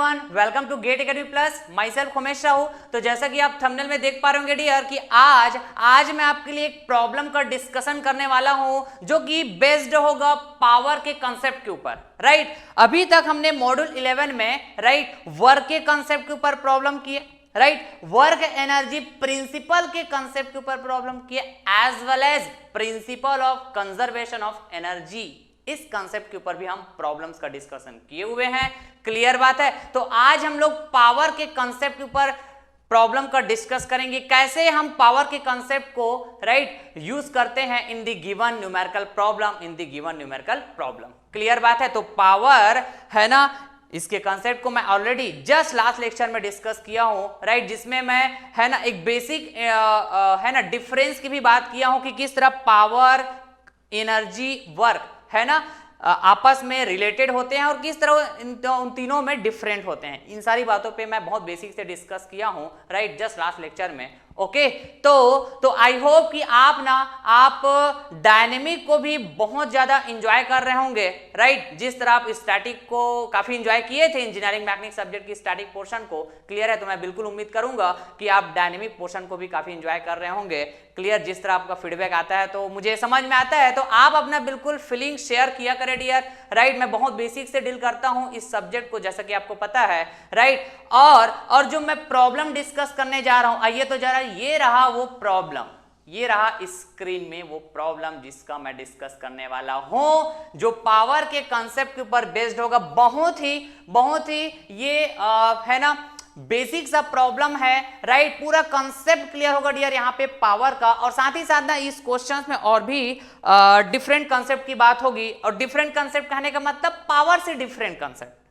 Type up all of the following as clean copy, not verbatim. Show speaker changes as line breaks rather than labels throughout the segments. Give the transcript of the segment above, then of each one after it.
Everyone, welcome to gate academy plus. Myself Umesh Rahu. तो जैसा कि आप थंबनेल में देख पा रहे होंगे डियर कि आज मैं आपके लिए एक प्रॉब्लम का डिस्कशन करने वाला हूं जो कि बेस्ड होगा पावर के कंसेप्ट के ऊपर। राइट, अभी तक हमने मॉड्यूल 11 में वर्क के कंसेप्ट के ऊपर प्रॉब्लम किए, वर्क एनर्जी प्रिंसिपल के कंसेप्ट के ऊपर प्रॉब्लम किए, as well as principle of conservation of energy. इस कंसेप्ट के ऊपर भी हम प्रॉब्लम्स का डिस्कशन किए हुए हैं। क्लियर बात है। तो आज हम लोग पावर के कंसेप्ट के ऊपर प्रॉब्लम का डिस्कस करेंगे, कैसे हम पावर के कंसेप्ट को यूज करते हैं in the given numerical problem. Clear बात है। तो पावर है ना, इसके कंसेप्ट को मैं ऑलरेडी जस्ट लास्ट लेक्चर में डिस्कस किया हूं, जिसमें मैं है ना एक बेसिक है ना डिफरेंस की भी बात किया हूं कि किस तरह पावर, एनर्जी, वर्क है ना आपस में रिलेटेड होते हैं और किस तरह उन तीनों में डिफरेंट होते हैं। इन सारी बातों पे मैं बहुत बेसिक से डिस्कस किया हूं जस्ट लास्ट लेक्चर में। ओके, तो आई होप कि आप डायनेमिक को भी बहुत ज्यादा इंजॉय कर रहे होंगे। जिस तरह आप स्टैटिक को काफी इंजॉय किए थे, इंजीनियरिंग मैकेनिक्स सब्जेक्ट की स्टैटिक पोर्शन को। क्लियर है। तो मैं बिल्कुल उम्मीद करूंगा कि आप डायनेमिक पोर्शन को भी काफी इंजॉय कर रहे होंगे। क्लियर, जिस तरह आपका फीडबैक आता है तो मुझे समझ में आता है। तो आप अपना बिल्कुल फीलिंग शेयर किया करें डियर। मैं बहुत बेसिक से डील करता हूं इस सब्जेक्ट को, जैसा कि आपको पता है। और जो मैं प्रॉब्लम डिस्कस करने जा रहा हूं, आइए तो जरा, ये रहा वो प्रॉब्लम, ये रहा स्क्रीन में वो प्रॉब्लम जिसका मैं डिस्कस करने वाला हूं, जो पावर के कंसेप्ट के ऊपर बेस्ड होगा। बहुत ही ये है ना बेसिक सा प्रॉब्लम है। पूरा कंसेप्ट क्लियर होगा डियर यहाँ पे पावर का। और साथ ही साथ ना इस क्वेश्चन में और भी डिफरेंट कंसेप्ट की बात होगी। और डिफरेंट कंसेप्ट कहने का मतलब पावर से डिफरेंट कंसेप्ट।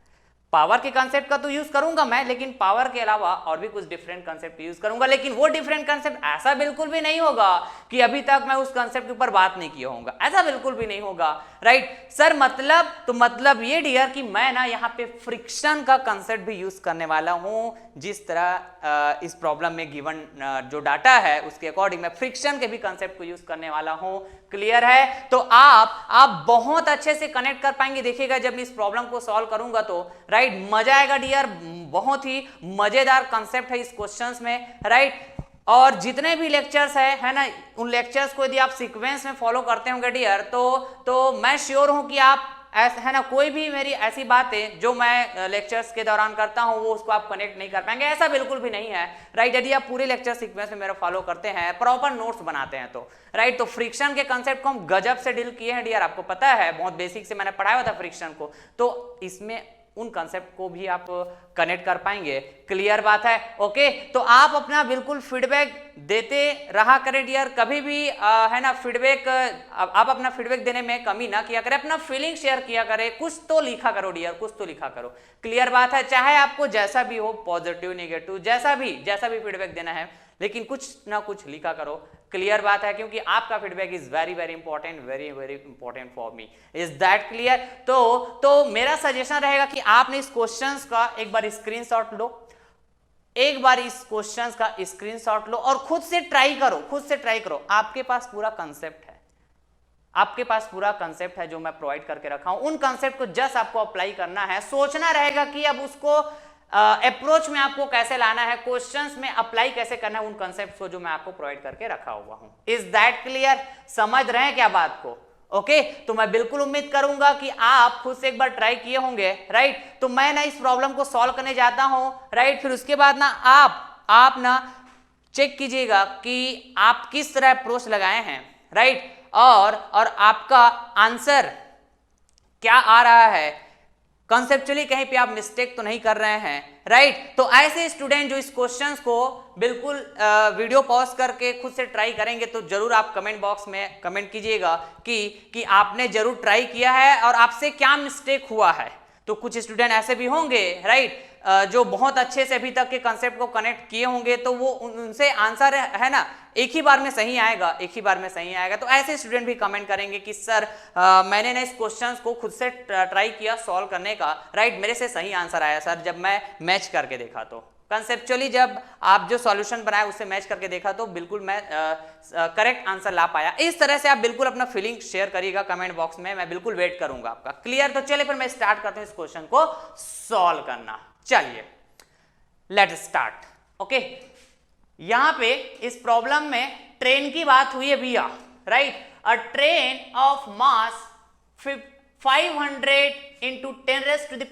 पावर के कंसेप्ट का तो यूज करूंगा मैं, लेकिन पावर के अलावा और भी कुछ डिफरेंट कंसेप्ट यूज करूंगा। लेकिन वो डिफरेंट कंसेप्ट ऐसा बिल्कुल भी नहीं होगा कि अभी तक मैं उस कंसेप्ट के ऊपर बात नहीं किया होगा, ऐसा बिल्कुल भी नहीं होगा। सर मतलब ये डियर कि मैं ना यहाँ पे फ्रिक्शन का कंसेप्ट भी यूज करने वाला हूं। जिस तरह इस प्रॉब्लम में गिवन जो डाटा है उसके अकॉर्डिंग मैं फ्रिक्शन के भी कंसेप्ट को यूज करने वाला हूं। क्लियर है। तो आप बहुत अच्छे से कनेक्ट कर पाएंगे। देखिएगा जब मैं इस प्रॉब्लम को सॉल्व करूंगा तो मजा आएगा डियर। बहुत ही मजेदार कंसेप्ट है इस क्वेश्चंस में। और जितने भी लेक्चर्स है ना, उन लेक्चर्स को यदि आप सीक्वेंस में फॉलो करते होंगे डियर तो मैं श्योर हूं कि आप ऐसा है ना, कोई भी मेरी ऐसी बातें जो मैं लेक्चर्स के दौरान करता हूं वो उसको आप कनेक्ट नहीं कर पाएंगे, ऐसा बिल्कुल भी नहीं है। यदि आप पूरे लेक्चर सीक्वेंस में मेरा फॉलो करते हैं, प्रॉपर नोट्स बनाते हैं तो फ्रिक्शन के कंसेप्ट को हम गजब से डील किए हैं डियर। आपको पता है, बहुत बेसिक से मैंने पढ़ाया हुआ था फ्रिक्शन को। तो इसमें उन कंसेप्ट को भी आप कनेक्ट कर पाएंगे। क्लियर बात है। ओके, तो आप अपना बिल्कुल फीडबैक देते रहा करें डियर। कभी भी है ना फीडबैक, आप अपना फीडबैक देने में कमी ना किया करें, अपना फीलिंग शेयर किया करें। कुछ तो लिखा करो डियर, कुछ तो लिखा करो। क्लियर बात है। चाहे आपको जैसा भी हो, पॉजिटिव, नेगेटिव, जैसा भी फीडबैक देना है, लेकिन कुछ ना कुछ लिखा करो। क्लियर बात है, क्योंकि आपका feedback is very important, very important for me. Is that clear? तो मेरा सजेशन रहेगा कि आपने इस क्वेश्चंस का एक बार स्क्रीनशॉट लो, एक बार इस क्वेश्चंस का स्क्रीनशॉट लो और खुद से ट्राई करो। आपके पास पूरा कंसेप्ट है जो मैं प्रोवाइड करके रखा हूं। उन कंसेप्ट को जस्ट आपको अप्लाई करना है। सोचना रहेगा कि अब उसको अप्रोच में आपको कैसे लाना है, क्वेश्चंस में अप्लाई कैसे करना है उन कंसेप्ट को जो मैं आपको प्रोवाइड करके रखा हुआ हूं। Is that clear? समझ रहे हैं क्या बात को? ओके, तो मैं बिल्कुल उम्मीद करूंगा कि आप खुद से एक बार ट्राई किए होंगे। तो मैं ना इस प्रॉब्लम को सॉल्व करने जाता हूं। फिर उसके बाद ना आप ना चेक कीजिएगा कि आप किस तरह अप्रोच लगाए हैं। और आपका आंसर क्या आ रहा है, कंसेप्चुअली कहीं पे आप मिस्टेक तो नहीं कर रहे हैं। तो ऐसे स्टूडेंट जो इस क्वेश्चंस को बिल्कुल वीडियो पॉज करके खुद से ट्राई करेंगे, तो जरूर आप कमेंट बॉक्स में कमेंट कीजिएगा कि आपने जरूर ट्राई किया है और आपसे क्या मिस्टेक हुआ है। तो कुछ स्टूडेंट ऐसे भी होंगे जो बहुत अच्छे से अभी तक के कंसेप्ट को कनेक्ट किए होंगे, तो वो उनसे आंसर है ना एक ही बार में सही आएगा। तो ऐसे स्टूडेंट भी कमेंट करेंगे कि सर मैंने ना इस क्वेश्चंस को खुद से ट्राई किया सॉल्व करने का, मेरे से सही आंसर आया सर जब मैं मैच करके देखा। तो कंसेप्चुअली जब आप जो सॉल्यूशन बनाया उससे मैच करके देखा तो बिल्कुल मैं करेक्ट आंसर ला पाया। इस तरह से आप बिल्कुल अपना फीलिंग शेयर करिएगा कमेंट बॉक्स में, मैं बिल्कुल वेट करूंगा आपका। क्लियर? तो चलिए फिर मैं स्टार्ट करता हूं इस क्वेश्चन को सॉल्व करना। चलिए लेट स्टार्ट। ओके, यहां पे इस प्रॉब्लम में ट्रेन की बात हुई है भैया, right. A train of mass 500 into 10⁻³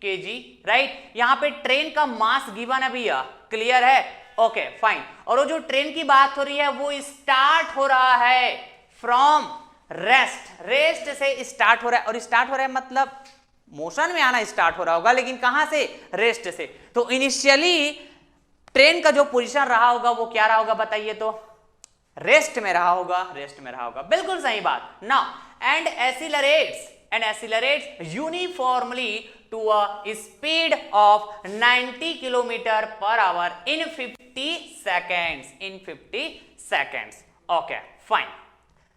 kg, right. यहां पे ट्रेन का मास गिवन है भैया, क्लियर है, ओके फाइन। और वो जो ट्रेन की बात हो रही है वो स्टार्ट हो रहा है फ्रॉम रेस्ट से स्टार्ट हो रहा है। और स्टार्ट हो रहा है मतलब मोशन में आना स्टार्ट हो रहा होगा, लेकिन कहां से, रेस्ट से। तो इनिशियली ट्रेन का जो पोजीशन रहा होगा वो क्या रहा होगा बताइए तो, रेस्ट में रहा होगा, रेस्ट में रहा होगा, बिल्कुल सही बात। Now and accelerates uniformly to a speed of 90 km/h in 50 seconds। Okay fine,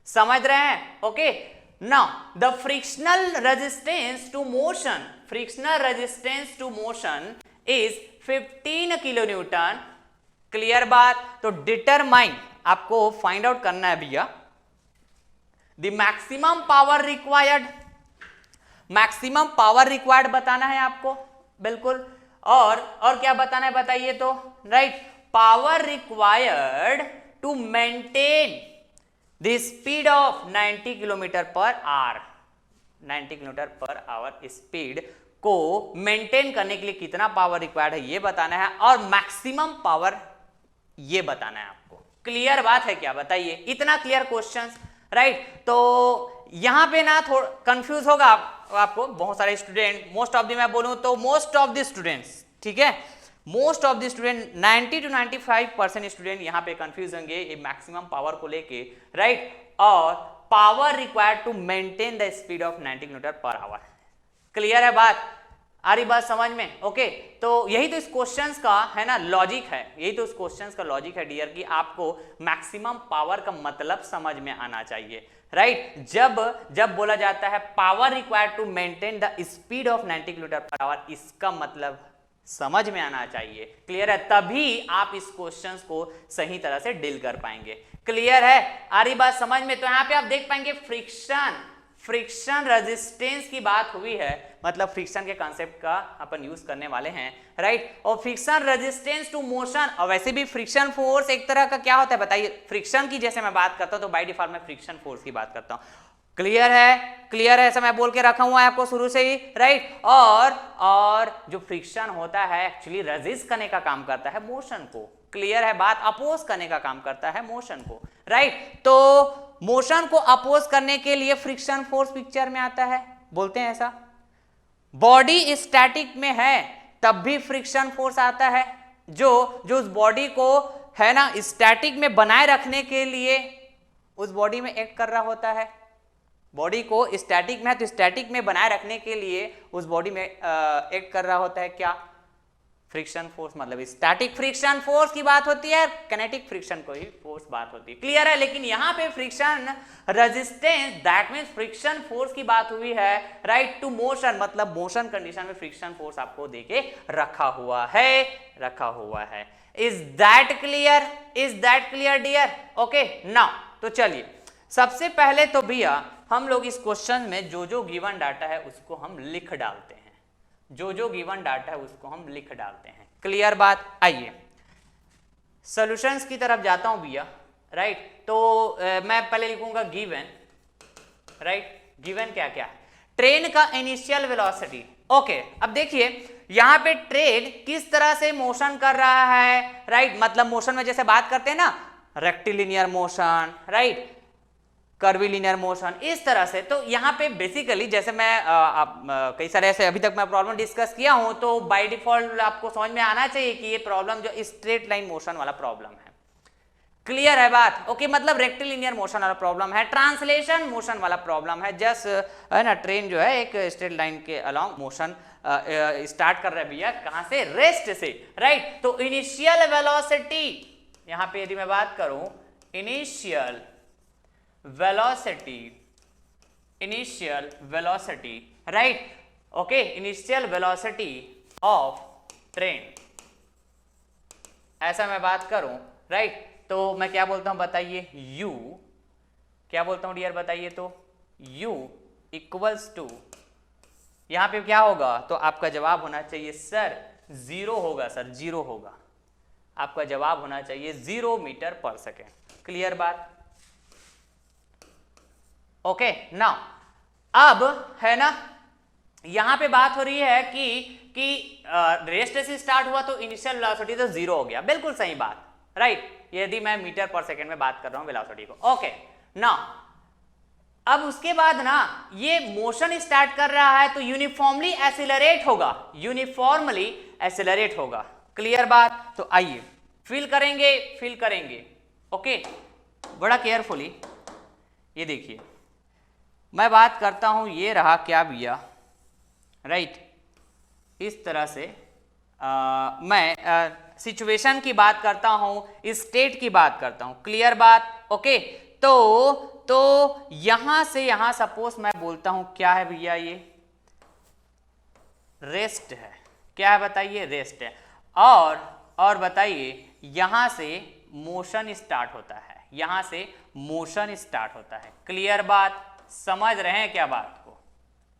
समझ रहे हैं, okay. Now the frictional resistance to motion is 15 kN। Clear बात। तो डिटरमाइन, आपको फाइंड आउट करना है भैया द मैक्सिमम पावर रिक्वायर्ड बताना है आपको, बिल्कुल। और क्या बताना है बताइए तो, right. Power required to maintain the speed of 90 km/h। 90 km/h speed को मेंटेन करने के लिए कितना पावर रिक्वायर्ड है ये बताना है, और मैक्सिमम पावर ये बताना है आपको। क्लियर बात है क्या, बताइए। इतना क्लियर क्वेश्चंस, राइट। तो यहां पे ना थोड़ा कंफ्यूज होगा आपको बहुत सारे स्टूडेंट, मोस्ट ऑफ द, मैं बोलूं तो मोस्ट ऑफ द स्टूडेंट्स, ठीक है, most of the student 90 to 95% student यहां पे कंफ्यूज होंगे ये मैक्सिमम पावर को लेके, राइट, और power required to maintain the speed of 90 km/h। Clear है बात, आ रही बात समझ में, ओके। तो यही तो इस क्वेश्चंस का है ना लॉजिक है, यही तो इस क्वेश्चंस का लॉजिक है डियर, कि आपको मैक्सिमम पावर का मतलब समझ में आना चाहिए, राइट। जब बोला जाता है power required to maintain the speed of 90 km/h, इसका मतलब समझ में आना चाहिए, क्लियर है, तभी आप इस क्वेश्चंस को सही तरह से डील कर पाएंगे। क्लियर है, आ रही बात समझ में। तो यहां पे आप देख पाएंगे फ्रिक्शन रेजिस्टेंस की बात हुई है, मतलब फ्रिक्शन के कॉन्सेप्ट का अपन यूज करने वाले हैं, राइट। और फ्रिक्शन रेजिस्टेंस टू मोशन, और वैसे भी फ्रिक्शन फोर्स एक तरह का क्या होता है बताइए, फ्रिक्शन की जैसे मैं बात करता हूं तो बाय डिफॉल्ट मैं फ्रिक्शन फोर्स की बात करता हूं। क्लियर है, ऐसा मैं बोल के रखा हुआ है आपको शुरू से ही, राइट। और जो फ्रिक्शन होता है एक्चुअली रेजिस्ट करने का काम करता है मोशन को, क्लियर है बात, अपोज करने का काम करता है मोशन को, राइट। तो मोशन को अपोज करने के लिए फ्रिक्शन फोर्स पिक्चर में आता है, बोलते हैं ऐसा। बॉडी स्टैटिक में है तब भी फ्रिक्शन फोर्स आता है, जो उस बॉडी को है ना स्टैटिक में बनाए रखने के लिए उस बॉडी में एक्ट कर रहा होता है। बॉडी को स्टैटिक में है तो स्टैटिक में बनाए रखने के लिए उस बॉडी में एक्ट कर रहा होता है क्या, फ्रिक्शन फोर्स। मतलब स्टैटिक फ्रिक्शन फोर्स की बात होती है, किनेटिक फ्रिक्शन को ही फोर्स बात होती है, क्लियर है। लेकिन यहां पे friction resistance, that means friction force की बात हुई है, राइट, टू मोशन, मतलब मोशन कंडीशन में फ्रिक्शन फोर्स आपको देके रखा हुआ है। Is that clear dear, okay. Now तो चलिए सबसे पहले तो भैया हम लोग इस क्वेश्चन में जो गिवन डाटा है उसको हम लिख डालते हैं, जो गिवन डाटा है उसको हम लिख डालते हैं। क्लियर बात। आइए सॉल्यूशंस की तरफ जाता हूं भैया, राइट। तो मैं पहले लिखूंगा गिवन, राइट। गिवन क्या क्या, ट्रेन का इनिशियल वेलोसिटी, ओके। अब देखिए यहां पे ट्रेन किस तरह से मोशन कर रहा है, राइट। मतलब मोशन में जैसे बात करते हैं ना, rectilinear motion, right, curvilinear motion, इस तरह से। तो यहाँ पे बेसिकली जैसे मैं कई सारे ऐसे अभी तक मैं प्रॉब्लम डिस्कस किया हूं, तो बाय डिफॉल्ट आपको समझ में आना चाहिए कि ये प्रॉब्लम जो स्ट्रेट लाइन मोशन वाला प्रॉब्लम है, क्लियर है बात, ओके। मतलब रेक्टिलिनियर मोशन वाला प्रॉब्लम है, ट्रांसलेशन मोशन वाला प्रॉब्लम है, जस्ट है ना ट्रेन जो है एक स्ट्रेट लाइन के अलोंग मोशन स्टार्ट कर रहा है भैया, कहां से, रेस्ट से, राइट। तो इनिशियल वेलोसिटी, यहां पे यदि मैं बात करूं initial velocity, right, okay, initial velocity of train, ऐसा मैं बात करूं, राइट। तो मैं क्या बोलता हूं बताइए, u, क्या बोलता हूं डियर बताइए तो, u इक्वल्स टू यहां पे क्या होगा? तो आपका जवाब होना चाहिए सर 0 होगा, सर 0 होगा। आपका जवाब होना चाहिए 0 मीटर पर सेकेंड। क्लियर बात? ओके नाउ अब है ना, यहां पे बात हो रही है कि रेस्ट से स्टार्ट हुआ तो इनिशियल वेलोसिटी तो 0 हो गया। बिल्कुल सही बात, राइट। यदि मैं मीटर पर सेकेंड में बात कर रहा हूं वेलोसिटी को। ओके नाउ अब उसके बाद ना ये मोशन स्टार्ट कर रहा है तो यूनिफॉर्मली एक्सीलरेट होगा, यूनिफॉर्मली एक्सीलरेट होगा। क्लियर बात? तो आइए फील करेंगे। ओके बड़ा केयरफुली ये देखिए, मैं बात करता हूं, ये रहा क्या भैया, राइट। इस तरह से मैं सिचुएशन की बात करता हूं, स्टेट की बात करता हूं। क्लियर बात? ओके तो यहां से यहां सपोज मैं बोलता हूं क्या है भैया, ये रेस्ट है। क्या है बताइए? रेस्ट है। और बताइए यहां से मोशन स्टार्ट होता है, यहां से मोशन स्टार्ट होता है। क्लियर बात? समझ रहे हैं क्या बात को?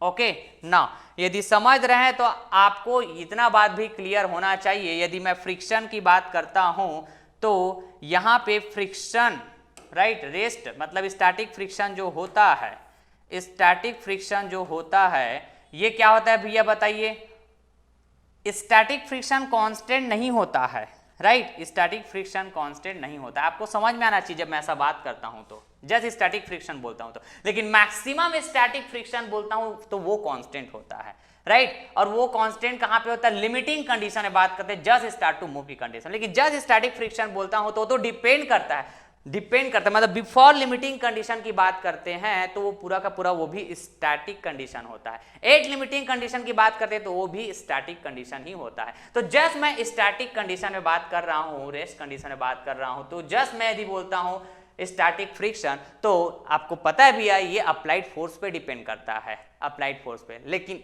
ओके ना, यदि समझ रहे हैं तो आपको इतना बात भी क्लियर होना चाहिए। यदि मैं फ्रिक्शन की बात करता हूं तो यहां पे फ्रिक्शन, राइट, रेस्ट मतलब स्टैटिक फ्रिक्शन जो होता है, स्टैटिक फ्रिक्शन जो होता है ये क्या होता है भैया बताइए? स्टैटिक फ्रिक्शन कांस्टेंट नहीं होता है, राइट। स्टैटिक फ्रिक्शन कांस्टेंट नहीं होता है। आपको समझ में आना चाहिए जब मैं ऐसा बात करता हूं तो, जस्ट स्टैटिक फ्रिक्शन बोलता हूं तो, लेकिन मैक्सिमम स्टैटिक फ्रिक्शन बोलता हूं तो वो कांस्टेंट होता है, राइट। और वो कांस्टेंट कहां पे होता है? लिमिटिंग कंडीशन में बात करते हैं, जस्ट स्टार्ट टू मूव की कंडीशन। लेकिन जस्ट स्टैटिक फ्रिक्शन बोलता हूं तो डिपेंड करता है, मतलब बिफोर लिमिटिंग कंडीशन की बात करते हैं तो वो पूरा का पूरा वो भी स्टैटिक कंडीशन होता है। एट लिमिटिंग कंडीशन की बात करते हैं तो वो भी स्टैटिक कंडीशन ही होता है। तो जस्ट मैं स्टैटिक कंडीशन में बात कर रहा हूं, रेस्ट कंडीशन में बात कर रहा हूं, तो जस्ट मैं यदि बोलता हूं स्टैटिक फ्रिक्शन तो आपको पता है भैया ये अप्लाइड फोर्स पे डिपेंड करता है, अप्लाइड फोर्स पे। लेकिन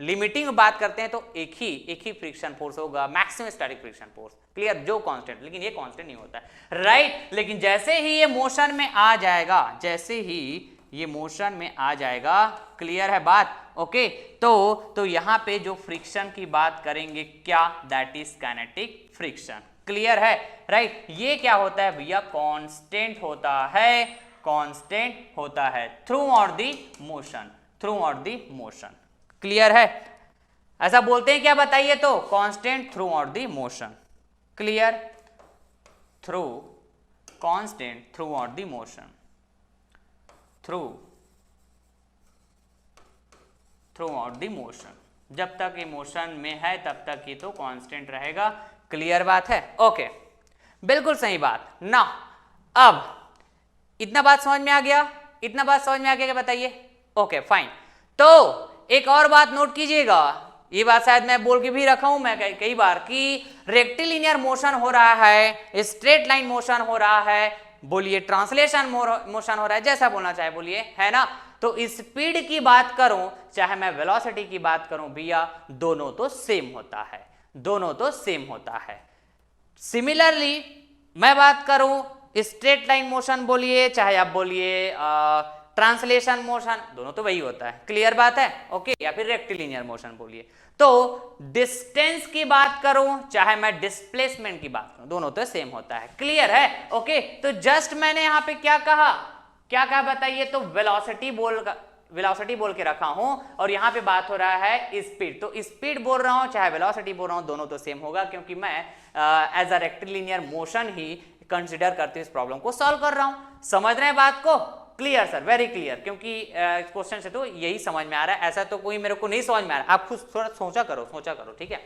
लिमिटिंग में बात करते हैं तो एक ही फ्रिक्शन फोर्स होगा, maximum static friction force. Clear? जो कांस्टेंट, लेकिन ये कांस्टेंट नहीं होता है, राइट। लेकिन जैसे ही ये मोशन में आ जाएगा, जैसे ही ये मोशन में आ जाएगा, क्लियर है बात? ओके तो यहां पे जो फ्रिक्शन की बात करेंगे क्या, that is kinetic friction. Clear है? राइट। ये क्या होता है भैया? कांस्टेंट होता है, कांस्टेंट होता है through out the motion, through out the motion. Clear है? ऐसा बोलते हैं क्या बताइए? तो constant through out the motion. Clear? Through constant through out the motion, through out the motion. जब तक ये मोशन में है तब तक ये तो कांस्टेंट रहेगा। क्लियर बात है? ओके बिल्कुल सही बात ना। अब इतना बात समझ में आ गया? इतना बात समझ में आ गया क्या बताइए? Okay fine. तो एक और बात नोट कीजिएगा, ये बात शायद मैं बोल के भी रखा हूं मैं कई बार कि रेक्टिलिनियर मोशन हो रहा है, स्ट्रेट लाइन मोशन हो रहा है, बोलिए ट्रांसलेशन मोशन हो रहा है, जैसा बोलना चाहे बोलिए, है ना। तो स्पीड की बात करूं चाहे मैं वेलोसिटी की बात करूं भैया, दोनों तो सेम होता है, दोनों तो सेम होता है। सिमिलरली मैं बात करूं स्ट्रेट लाइन मोशन बोलिए चाहे आप बोलिए ट्रांसलेशन मोशन, दोनों तो वही होता है। क्लियर बात है? ओके। या फिर रेक्टिलिनियर मोशन बोलिए। तो डिस्टेंस की बात करूं चाहे मैं डिस्प्लेसमेंट की बात करूं, दोनों तो सेम होता है। क्लियर है? ओके। तो जस्ट मैंने यहां पे क्या कहा बताइए? तो वेलोसिटी बोल के रखा हूं और यहां पे बात हो रहा है स्पीड। तो स्पीड बोल रहा हूं चाहे वेलोसिटी बोल रहा हूं, दोनों तो सेम होगा क्योंकि मैं एज अ रेक्टिलिनियर मोशन ही कंसिडर करते हुए इस प्रॉब्लम को सॉल्व कर रहा हूं। समझ रहे हैं बात को? Clear sir, very clear. क्योंकि क्वेश्चन से तो यही समझ में आ रहा है, ऐसा तो कोई मेरे को नहीं समझ में आ रहा है। आप खुद थोड़ा सोचा करो, ठीक है?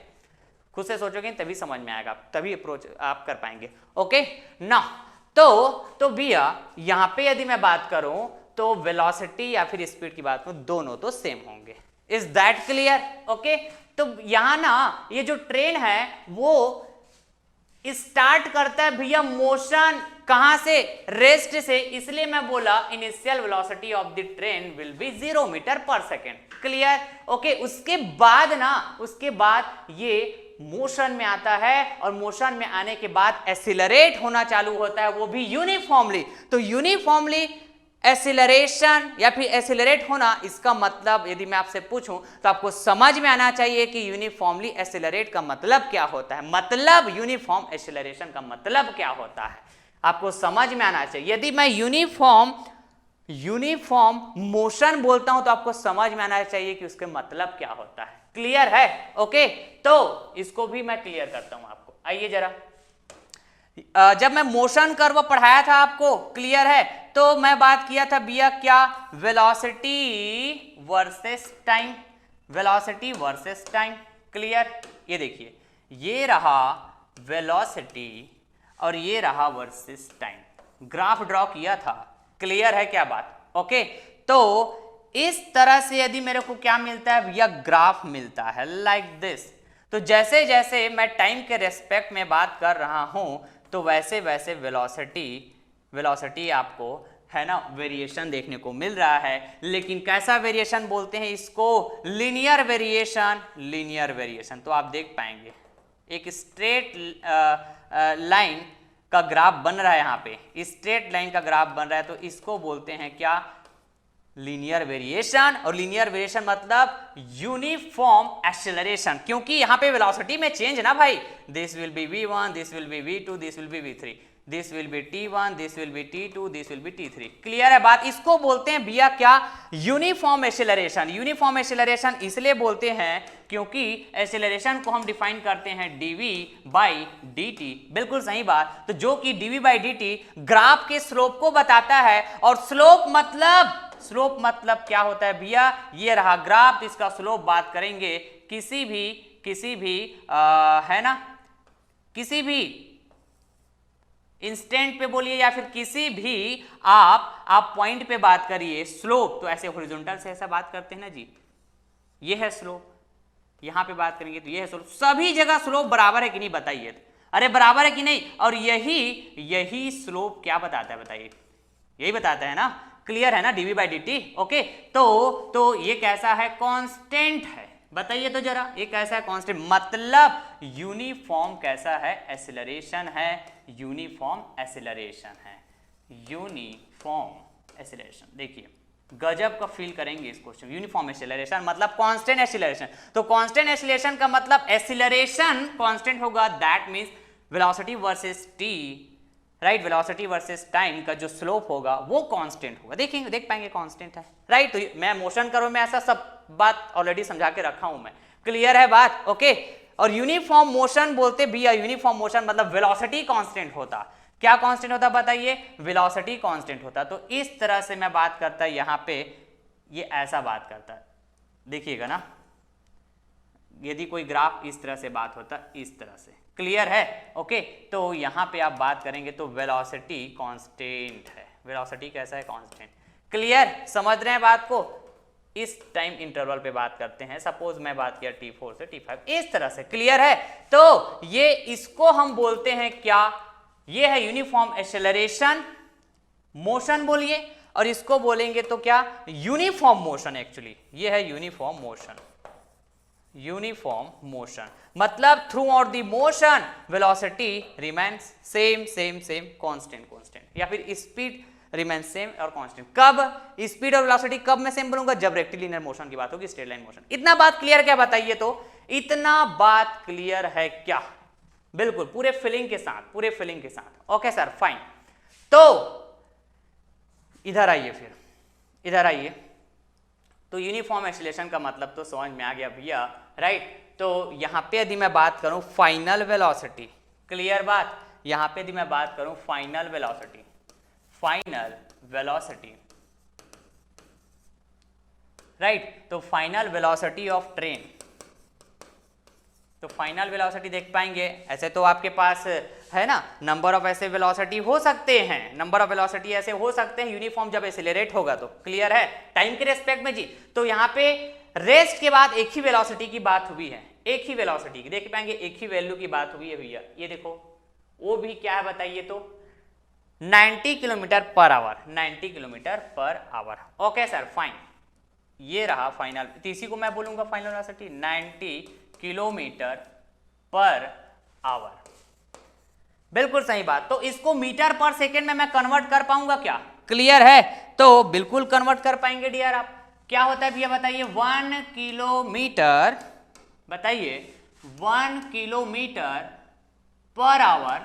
खुद से सोचोगे तभी समझ में आएगा, तभी अप्रोच आप कर पाएंगे। ओके ना। तो भैया यहां पे यदि मैं बात करूं तो वेलोसिटी या फिर स्पीड की बात करूं, दोनों तो सेम होंगे। Is that clear? ओके। तो यहां ना ये जो ट्रेन है वो स्टार्ट करता है भैया मोशन कहां से? रेस्ट से। इसलिए मैं बोला initial velocity of the train will be 0 metre per second. Clear? Okay. उसके बाद ये मोशन में आता है और मोशन में आने के बाद एक्सीलरेट होना चालू होता है, वो भी यूनिफॉर्मली। तो यूनिफॉर्मली एसिलरेशन या फिर एसिलरेट होना, इसका मतलब यदि मैं आपसे पूछूं तो आपको समझ में आना चाहिए कि यूनिफॉर्मली एसिलरेट का मतलब क्या होता है, मतलब यूनिफॉर्म एसिलरेशन का मतलब क्या होता है, आपको समझ में आना चाहिए। यदि मैं यूनिफॉर्म मोशन बोलता हूं तो आपको समझ में आना चाहिए कि उसके मतलब क्या होता है। क्लियर है? ओके, तो इसको भी मैं क्लियर करता हूं आपको। आइए जरा, जब मैं मोशन कर्व पढ़ाया था आपको, क्लियर है, तो मैं बात किया था भैया क्या, velocity versus time, velocity versus time. Clear? ये देखिए, ये रहा वेलोसिटी और ये रहा वर्सेस टाइम, ग्राफ ड्रॉ किया था। क्लियर है क्या बात? ओके, तो इस तरह से यदि मेरे को क्या मिलता है भैया, ग्राफ मिलता है लाइक दिस। तो जैसे जैसे मैं टाइम के रेस्पेक्ट में बात कर रहा हूं तो वैसे वैसे वेलोसिटी आपको है ना वेरिएशन देखने को मिल रहा है। लेकिन कैसा वेरिएशन बोलते हैं इसको, लीनियर वेरिएशन, लीनियर वेरिएशन। तो आप देख पाएंगे एक स्ट्रेट लाइन का ग्राफ बन रहा है, यहाँ पे स्ट्रेट लाइन का ग्राफ बन रहा है, तो इसको बोलते हैं क्या, लीनियर वेरिएशन। और लीनियर वेरिएशन मतलब यूनिफॉर्म एक्सेलरेशन, क्योंकि यहां पे वेलोसिटी में चेंज ना भाई, this will be v1, this will be v2, this will be v3, this will be t1, this will be t2, this will be t3। Clear है बात? इसको बोलते हैं भैया क्या, यूनिफॉर्म एक्सेलरेशन। यूनिफॉर्म एक्सेलरेशन इसलिए बोलते हैं क्योंकि एक्सेलरेशन को हम डिफाइन करते हैं dv बाई dt। बिल्कुल सही बात। तो जो कि dv बाई dt ग्राफ के स्लोप को बताता है, और स्लोप मतलब क्या होता है भैया, ये रहा ग्राफ, इसका स्लोप बात करेंगे किसी भी है ना, किसी भी इंस्टेंट पे बोलिए या फिर किसी भी आप पॉइंट पे बात करिए, स्लोप तो ऐसे हॉरिजॉन्टल से ऐसा बात करते हैं ना जी, ये है स्लोप। यहां पे बात करेंगे तो ये है स्लोप। सभी जगह स्लोप बराबर है कि नहीं बताइए, अरे बराबर है कि नहीं? और यही स्लोप क्या बताता है बताइए, यही बताता है ना। क्लियर है ना, dv बाई dt। ओके, तो ये कैसा है, कांस्टेंट है। बताइए तो जरा, ये कैसा है, कांस्टेंट, मतलब यूनिफॉर्म कैसा है, एक्सेलरेशन है, यूनिफॉर्म एक्सेलरेशन है, यूनिफॉर्म एक्सेलरेशन। देखिए गजब का फील करेंगे इस क्वेश्चन, यूनिफॉर्म एक्सेलरेशन मतलब कांस्टेंट एक्सेलरेशन। तो कांस्टेंट एक्सेलरेशन का मतलब एक्सेलरेशन कांस्टेंट होगा, that means velocity versus t, right, velocity versus time का जो स्लोप होगा वो कांस्टेंट होगा। देखेंगे, देख पाएंगे कांस्टेंट है, राइट। तो मैं मोशन कर्व में ऐसा सब बात ऑलरेडी समझा के रखा हूं मैं। क्लियर है बात? ओके। और यूनिफॉर्म मोशन बोलते भैया, यूनिफॉर्म मोशन मतलब वेलोसिटी कांस्टेंट होता। क्या कांस्टेंट होता बताइए, वेलोसिटी कांस्टेंट होता। तो इस तरह से मैं बात करता, यहां पे ये ऐसा बात करता, देखिएगा ना, यदि कोई ग्राफ इस तरह से बात होता, इस तरह से। क्लियर है? ओके, तो यहां पे आप बात करेंगे तो वेलोसिटी कांस्टेंट है, वेलोसिटी कैसा है, कांस्टेंट। क्लियर? समझ रहे हैं बात को? इस टाइम इंटरवल पे बात करते हैं, सपोज मैं बात किया t4 से t5, इस तरह से। क्लियर है? तो ये इसको हम बोलते हैं क्या, ये है यूनिफॉर्म एक्सेलरेशन मोशन बोलिए, और इसको बोलेंगे तो क्या, यूनिफॉर्म मोशन। एक्चुअली ये है यूनिफॉर्म मोशन, यूनिफॉर्म मोशन मतलब through out the motion velocity remains same constant, या फिर स्पीड रिमेन्स सेम और कांस्टेंट। कब स्पीड और वेलोसिटी कब मैं सेम बोलूंगा, जब रेक्टिलिनियर मोशन की बात होगी, स्ट्रेट लाइन मोशन। इतना बात क्लियर क्या बताइए तो, इतना बात क्लियर है क्या? बिल्कुल, पूरे फीलिंग के साथ, ओके सर, फाइन। तो इधर आइए, फिर इधर आइए। तो यूनिफॉर्म एक्सेलरेशन का मतलब तो समझ में आ गया भैया, राइट। तो यहां पे यदि मैं बात करूं फाइनल वेलोसिटी, क्लियर बात, यहां पे यदि मैं बात करूं फाइनल वेलोसिटी, राइट, तो फाइनल वेलोसिटी ऑफ ट्रेन, तो फाइनल वेलोसिटी देख पाएंगे। ऐसे तो आपके पास है ना, नंबर ऑफ ऐसे वेलोसिटी हो सकते हैं, नंबर ऑफ वेलोसिटी ऐसे हो सकते हैं यूनिफॉर्म जब एक्सेलरेट होगा तो। क्लियर है? टाइम के रेस्पेक्ट में जी। तो यहाँ पे रेस्ट के बाद एक ही वेलोसिटी की बात हुई है, एक ही वेलोसिटी की, देख पाएंगे एक ही वैल्यू की बात हुई है भैया। ये देखो, वो भी क्या है बताइए तो, 90 kilometre per our, 90 kilometre per our. Okay sir, fine. ये रहा फाइनल, तो इसी को मैं बोलूंगा final velocity, 90 kilometre per our. बिल्कुल सही बात। तो इसको मीटर पर सेकेंड में मैं कन्वर्ट कर पाऊंगा क्या? क्लियर है? तो बिल्कुल कन्वर्ट कर पाएंगे डियर आप। क्या होता है भैया बताइए, 1 किलोमीटर, बताइए 1 kilometre per hour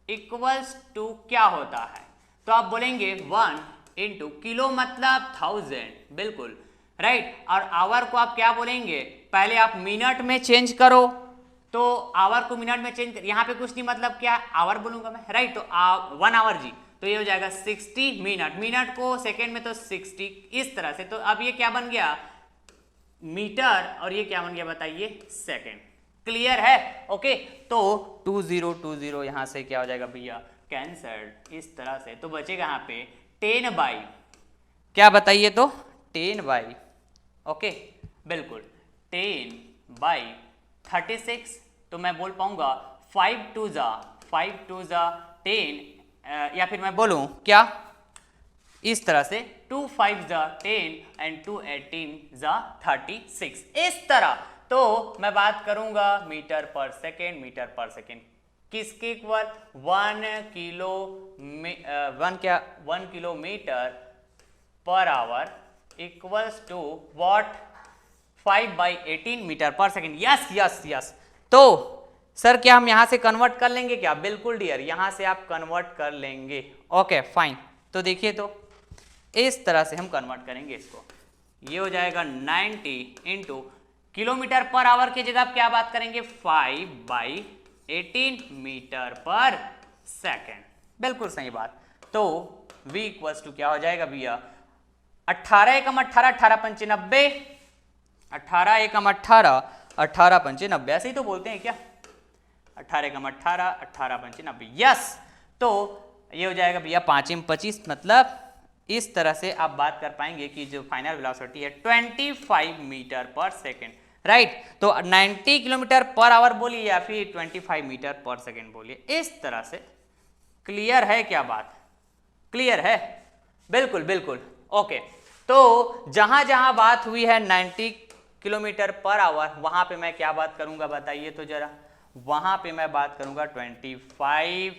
equals to क्या होता है? तो आप बोलेंगे 1 इंटू किलो मतलब 1000, बिल्कुल राइट। और आवर को आप क्या बोलेंगे, पहले आप मिनट में चेंज करो, तो आवर को मिनट में चेंज कर, यहाँ पे कुछ नहीं मतलब क्या आवर बोलूंगा मैं, राइट। तो 1 आवर जी, तो ये हो जाएगा 60 मिनट, मिनट को सेकेंड में तो 60, इस तरह से। तो अब ये क्या बन गया मीटर, और ये क्या बन गया बताइए सेकेंड। क्लियर है? ओके, तो 2020 यहां से क्या हो जाएगा भैया कैंसल्ड, इस तरह से। तो बचेगा यहाँ पे 10 बाई, क्या बताइए, तो 10 बाई, ओके बिल्कुल 10 बाई 36। तो मैं बोल पाऊंगा 5 2 जा 10, या फिर मैं बोलूं क्या इस तरह से 2 5 जा 10 एंड 2 18 जा 36, इस तरह। तो मैं बात करूंगा metre per second, metre per second किसके equal, 1 kilometre per hour equals to what, 5/18 metre per second. Yes yes yes. तो सर क्या हम यहां से कन्वर्ट कर लेंगे क्या? बिल्कुल डियर, यहां से आप कन्वर्ट कर लेंगे। ओके फाइन, तो देखिए तो इस तरह से हम कन्वर्ट करेंगे इसको। ये हो जाएगा 90 इंटू किलोमीटर पर आवर की जगह आप क्या बात करेंगे, 5/18 मीटर पर सेकेंड, बिल्कुल सही बात। तो v इक्वल्स टू क्या हो जाएगा भैया, 18 एकम 18, 18 पंचे 90, 18 एकम 18, 18 पंचे 90, ऐसे ही तो बोलते हैं क्या, 18 एकम 18, 18 पंचे 90, यस। तो ये हो जाएगा भैया 5 में 25, मतलब इस तरह से आप बात कर पाएंगे कि जो फाइनल वेलोसिटी है 25 मीटर पर सेकेंड, राइट। तो 90 किलोमीटर पर आवर बोलिए या फिर 25 मीटर पर सेकेंड बोलिए, इस तरह से। क्लियर है क्या बात? क्लियर है? बिल्कुल बिल्कुल, ओके। तो जहां जहां बात हुई है 90 किलोमीटर पर आवर, वहां पे मैं क्या बात करूंगा बताइए तो जरा, वहां पे मैं बात करूंगा 25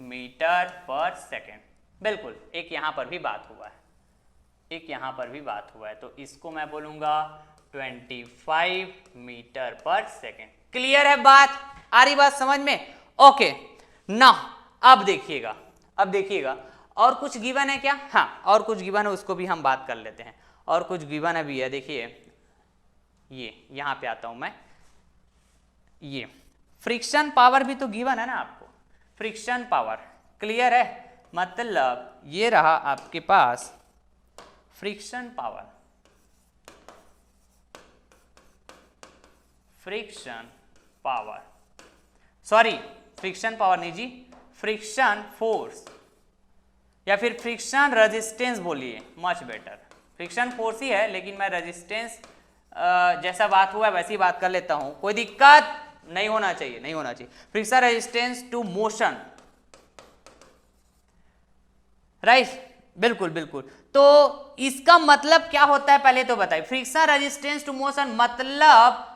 मीटर पर सेकेंड, बिल्कुल। एक यहां पर भी बात हुआ है, एक यहां पर भी बात हुआ है, तो इसको मैं बोलूंगा 25 मीटर पर सेकेंड। क्लियर है बात? आ रही बात समझ में? ओके ना, अब देखिएगा, अब देखिएगा और कुछ गिवन है क्या? हाँ, और कुछ गिवन है, उसको भी हम बात कर लेते हैं। और कुछ गिवन है भी है, देखिए ये यहां पे आता हूं मैं, ये फ्रिक्शन पावर भी तो गिवन है ना आपको, फ्रिक्शन पावर। क्लियर है? मतलब ये रहा आपके पास friction power, friction power, sorry friction power नहीं जी, फ्रिक्शन फोर्स या फिर फ्रिक्शन रेजिस्टेंस बोलिए, मच बेटर। फ्रिक्शन फोर्स ही है, लेकिन मैं रेजिस्टेंस जैसा बात हुआ है वैसी बात कर लेता हूं, कोई दिक्कत नहीं होना चाहिए, नहीं होना चाहिए। Friction resistance to motion, right, बिल्कुल बिल्कुल। तो इसका मतलब क्या होता है पहले तो बताइए। फ्रिक्शन रेजिस्टेंस टू मोशन मतलब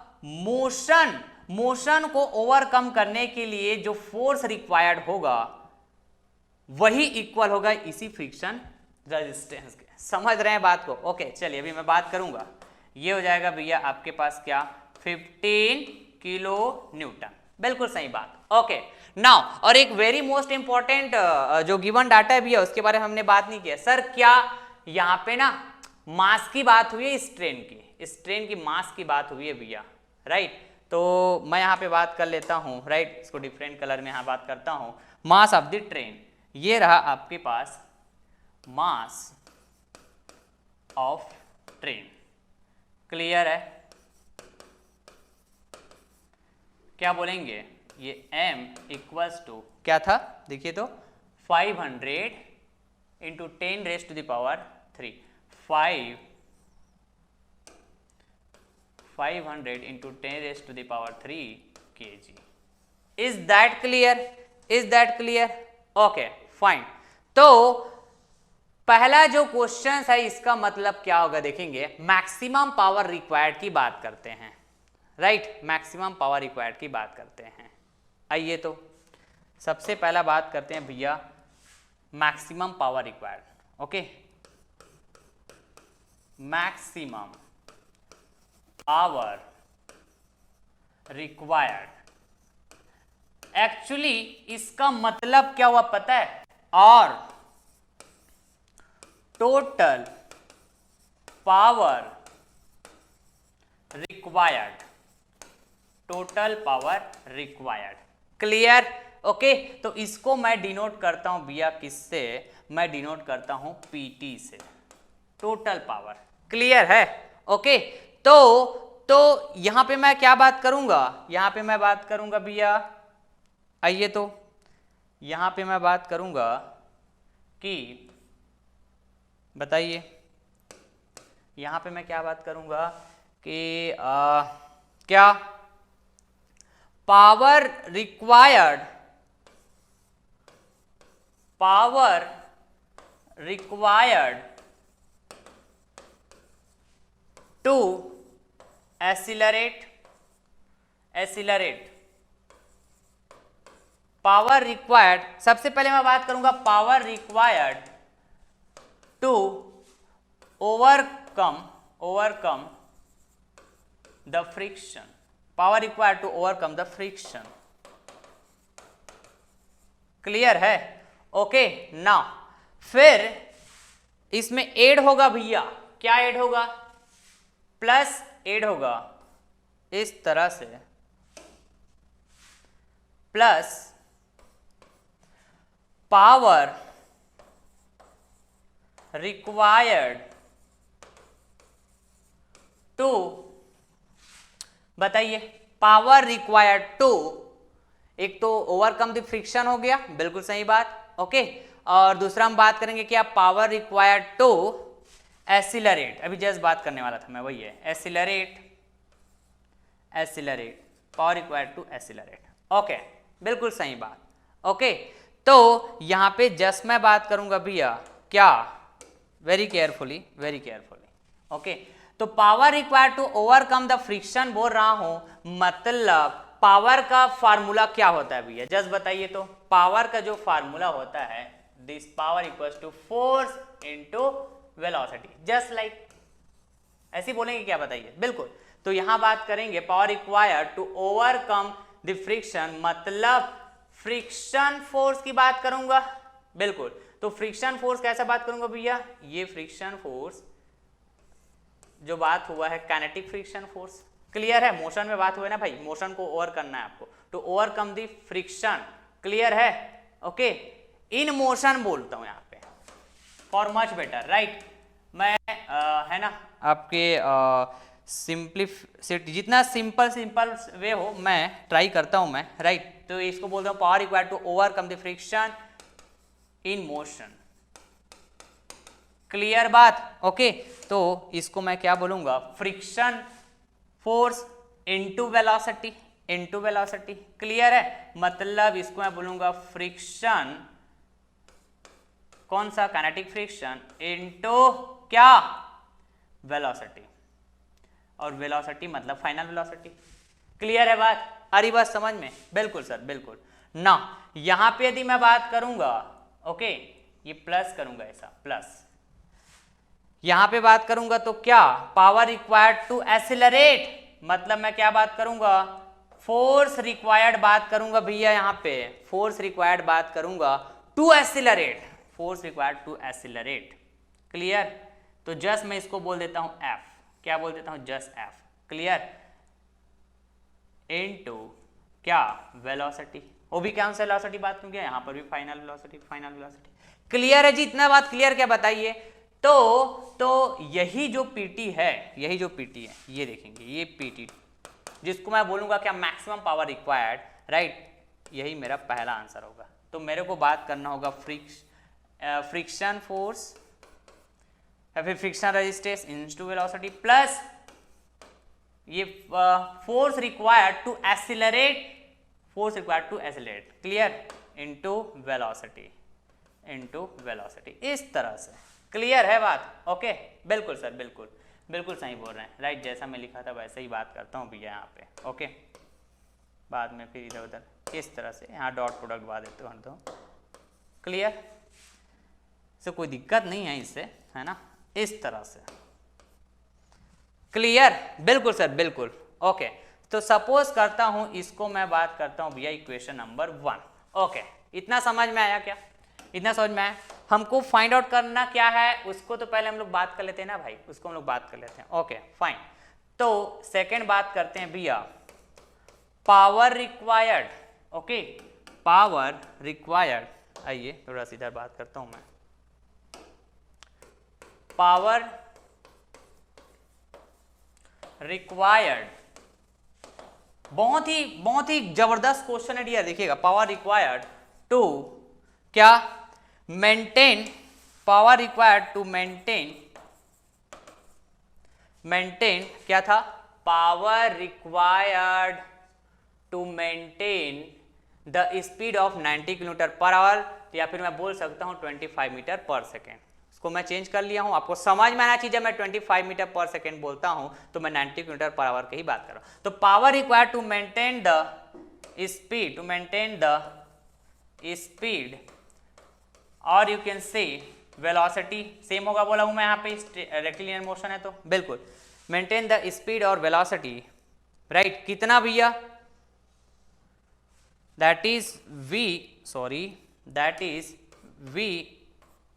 मोशन को ओवरकम करने के लिए जो फोर्स रिक्वायर्ड होगा वही इक्वल होगा इसी फ्रिक्शन रेजिस्टेंस के। समझ रहे हैं बात को? ओके चलिए, अभी मैं बात करूंगा। ये हो जाएगा भैया आपके पास क्या, 15 किलो न्यूटन, बिल्कुल सही बात। ओके नाउ, और एक वेरी मोस्ट इंपॉर्टेंट जो गिवन डाटा है भैया, उसके बारे में हमने बात नहीं किया। सर क्या यहाँ पे ना मास की बात हुई है, इस ट्रेन की मास की बात हुई है भैया, राइट। तो मैं यहाँ पे बात कर लेता हूँ, राइट, इसको डिफरेंट कलर में यहाँ बात करता हूँ। मास ऑफ द ट्रेन, ये रहा आपके पास मास ऑफ ट्रेन। क्लियर है? क्या बोलेंगे, ये m इक्वल्स टू क्या था, देखिए तो 500 into 10 raise to the power 3, 500 into 10 raise to the power 3 kg। Is that clear? Is that clear? Okay fine. तो पहला जो क्वेश्चन है इसका मतलब क्या होगा देखेंगे, मैक्सिमम पावर रिक्वायर्ड की बात करते हैं, राइट, मैक्सिमम पावर रिक्वायर्ड की बात करते हैं। आइए तो सबसे पहला बात करते हैं भैया maximum power required. Okay, maximum power required. Actually इसका मतलब क्या हुआ पता है? और total power required. Total power required. Clear? Okay, तो इसको मैं डिनोट करता हूं भैया किससे? मैं डिनोट करता हूं पीटी से. Total power. क्लियर है? ओके, तो यहां पे मैं क्या बात करूंगा? यहां पे मैं बात करूंगा भैया, आइए तो यहां पे मैं बात करूंगा कि बताइए, यहां पे मैं क्या बात करूंगा कि क्या power required to accelerate. Power required, सबसे पहले मैं बात करूंगा power required to overcome the friction. Power required to overcome the friction. Clear है? ओके, नाउ फिर इसमें ऐड होगा भैया, क्या ऐड होगा? प्लस ऐड होगा इस तरह से, प्लस पावर रिक्वायर्ड टू, बताइए, पावर रिक्वायर्ड टू, एक तो ओवरकम द फ्रिक्शन हो गया, बिल्कुल सही बात. ओके, और दूसरा हम बात करेंगे क्या? Power required to accelerate. अभी जस्ट बात करने वाला था मैं, वही है accelerate. Power required to accelerate. Okay, बिल्कुल सही बात. ओके, तो यहां पे जस्ट मैं बात करूंगा भैया क्या? Very carefully. ओके, तो power required to overcome the friction बोल रहा हूं, मतलब पावर का फार्मूला क्या होता है भैया? जस्ट बताइए तो. पावर का जो फार्मूला होता है, this power equals to force into velocity. Just like ऐसे बोलेंगे क्या? बताइए. बिल्कुल. तो यहां बात करेंगे power required to overcome the friction, मतलब फ्रिक्शन फोर्स की बात करूंगा. बिल्कुल. तो फ्रिक्शन फोर्स कैसे बात करूंगा भैया? ये फ्रिक्शन फोर्स जो बात हुआ है काइनेटिक फ्रिक्शन फोर्स. क्लियर है? मोशन में बात हुआ है ना भाई, मोशन को ओवर करना है आपको, to overcome the friction. Clear है? ओके, इन मोशन बोलता हूं यहां पे फॉर मच बेटर. राइट, मैं है ना आपके सिंप्लिसिटी, जितना सिंपल वे हो मैं ट्राई करता हूं मैं. राइट, तो इसको बोलता हूं power required to overcome the friction in motion. Clear बात? ओके, तो इसको मैं क्या बोलूंगा? Friction force into velocity. Clear है? मतलब इसको मैं बोलूंगा फ्रिक्शन, कौन सा? काइनेटिक फ्रिक्शन इनटू क्या? वेलोसिटी. और वेलोसिटी मतलब फाइनल वेलोसिटी. क्लियर है बात? आ रही बात समझ में? बिल्कुल सर, बिल्कुल. ना यहां पे यदि मैं बात करूंगा, ओके, ये प्लस करूंगा, ऐसा प्लस, यहां पे बात करूंगा तो क्या? पावर रिक्वायर्ड टू एक्सीलरेट, मतलब मैं क्या बात करूंगा? फोर्स रिक्वायर्ड बात करूंगा भैया. यहां पे फोर्स रिक्वायर्ड बात करूंगा टू एक्सीलरेट. क्लियर? तो जस्ट मैं इसको बोल देता हूं एफ. क्या बोल देता हूं? Just F. क्लियर? इनटू क्या? वेलोसिटी. वो भी कौन सा वेलोसिटी बात करूंगा? यहां पर भी फाइनल वेलोसिटी. क्लियर है जी? इतना बात क्लियर? क्या बताइए. तो यही जो पीटी है, ये देखेंगे, ये पीटी जिसको मैं बोलूंगा क्या? Maximum power required. राइट, यही मेरा पहला आंसर होगा. तो मेरे को बात करना होगा फ्रिक्शन फोर्स या फिर friction resistance into velocity plus ये force required to accelerate. Clear? Into velocity. इस तरह से. क्लियर है बात? ओके, बिल्कुल सर, बिल्कुल सही बोल रहे हैं. राइट, जैसा मैं लिखा था वैसे ही बात करता हूं भैया यहाँ पे. ओके, बाद में फिर इधर उधर इस तरह से यहाँ डॉट प्रोडक्ट बाद देते हैं तो क्लियर, से कोई दिक्कत नहीं है इससे, है ना, इस तरह से क्लियर। बिल्कुल सर बिल्कुल। ओके तो सपोज करता हूं इसको मैं बात करता हूं भैया इक्वेशन नंबर 1। ओके इतना समझ में आया क्या, इतना समझ में आया। हमको फाइंड आउट करना क्या है उसको तो पहले हम लोग बात कर लेते हैं ना भाई, उसको हम लोग बात कर लेते हैं। ओके फाइन, तो सेकंड बात करते हैं भैया power required. Okay power required, आइए थोड़ा सा इधर बात करता हूं मैं। पावर रिक्वायर्ड बहुत ही जबरदस्त क्वेश्चन है डियर, देखिएगा। पावर रिक्वायर्ड टू क्या maintain, power required to maintain क्या था, power required to maintain the speed of 90 kilometre per hour, या फिर मैं बोल सकता हूं 25 मीटर पर सेकेंड। इसको मैं चेंज कर लिया हूं, आपको समझ में आना चाहिए। जब मैं 25 मीटर पर सेकेंड बोलता हूं तो मैं 90 किलोमीटर पर आवर की ही बात कर रहा हूं। तो power required to maintain the speed, और you can say velocity, same होगा बोला हूं मैं यहाँ पे, रेक्टिलिनियर मोशन है तो बिल्कुल मेंटेन द स्पीड और वेलोसिटी, राइट। कितना भैया, that is v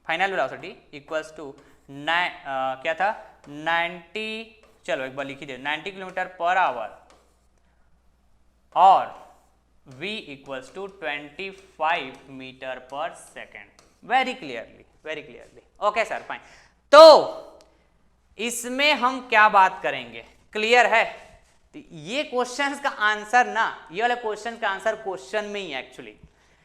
final velocity equals to क्या था 90, चलो एक बार लिख ही दे, 90 किलोमीटर पर आवर, और v equals to 25 metre per second. Very clearly okay sir fine. तो इसमें हम क्या बात करेंगे, क्लियर है। तो ये क्वेश्चन का आंसर ना, ये वाला क्वेश्चन का आंसर क्वेश्चन में ही है एक्चुअली,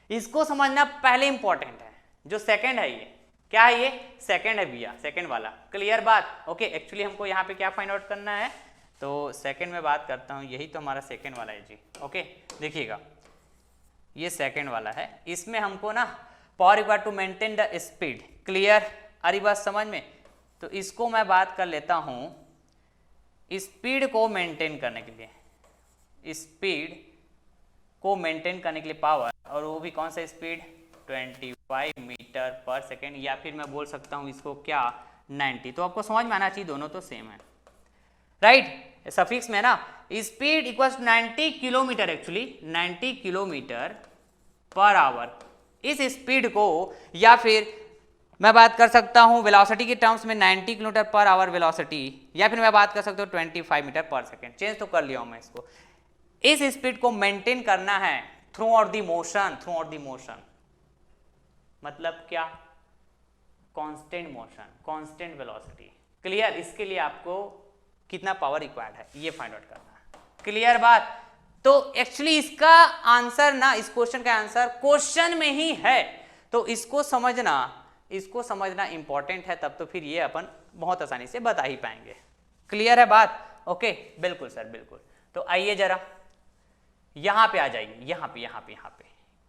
इसको समझना पहले इंपॉर्टेंट है। जो सेकंड है ये क्या है, ये सेकंड है भैया, सेकंड वाला, क्लियर बात। ओके एक्चुअली हमको यहाँ पे क्या फाइंड आउट करना है, तो सेकंड में बात करता हूँ, यही तो हमारा सेकंड वाला है जी। ओके देखिएगा ये सेकंड वाला है, इसमें हमको ना power required to maintain the speed, clear आ रही बात समझ में। तो इसको मैं बात कर लेता हूँ स्पीड को मेंटेन करने के लिए, स्पीड को मेंटेन करने के लिए पावर, और वो भी कौन सा स्पीड 25 मीटर पर सेकेंड, या फिर मैं बोल सकता हूँ इसको क्या 90। तो आपको समझ में आना चाहिए दोनों तो सेम है, राइट। सफिक्स में ना speed equals 90 kilometre, actually 90 kilometre per our, इस स्पीड को, या फिर मैं बात कर सकता हूं वेलोसिटी के टर्म्स में 90 किलोमीटर पर आवर वेलोसिटी, या फिर मैं बात कर सकता हूं 25 मीटर पर सेकेंड, चेंज तो कर लिया हूं मैं इसको। इस स्पीड को मेंटेन करना है थ्रू आउट द मोशन, मतलब क्या, constant motion, constant velocity, clear. इसके लिए आपको कितना पावर रिक्वायर्ड है ये फाइंड आउट करना है, क्लियर बात। तो एक्चुअली इसका आंसर ना, इस क्वेश्चन का आंसर क्वेश्चन में ही है, तो इसको समझना इंपॉर्टेंट है, तब तो फिर ये अपन बहुत आसानी से बता ही पाएंगे, क्लियर है बात। ओके बिल्कुल सर बिल्कुल। तो आइए जरा यहां पे आ जाइए, यहां पे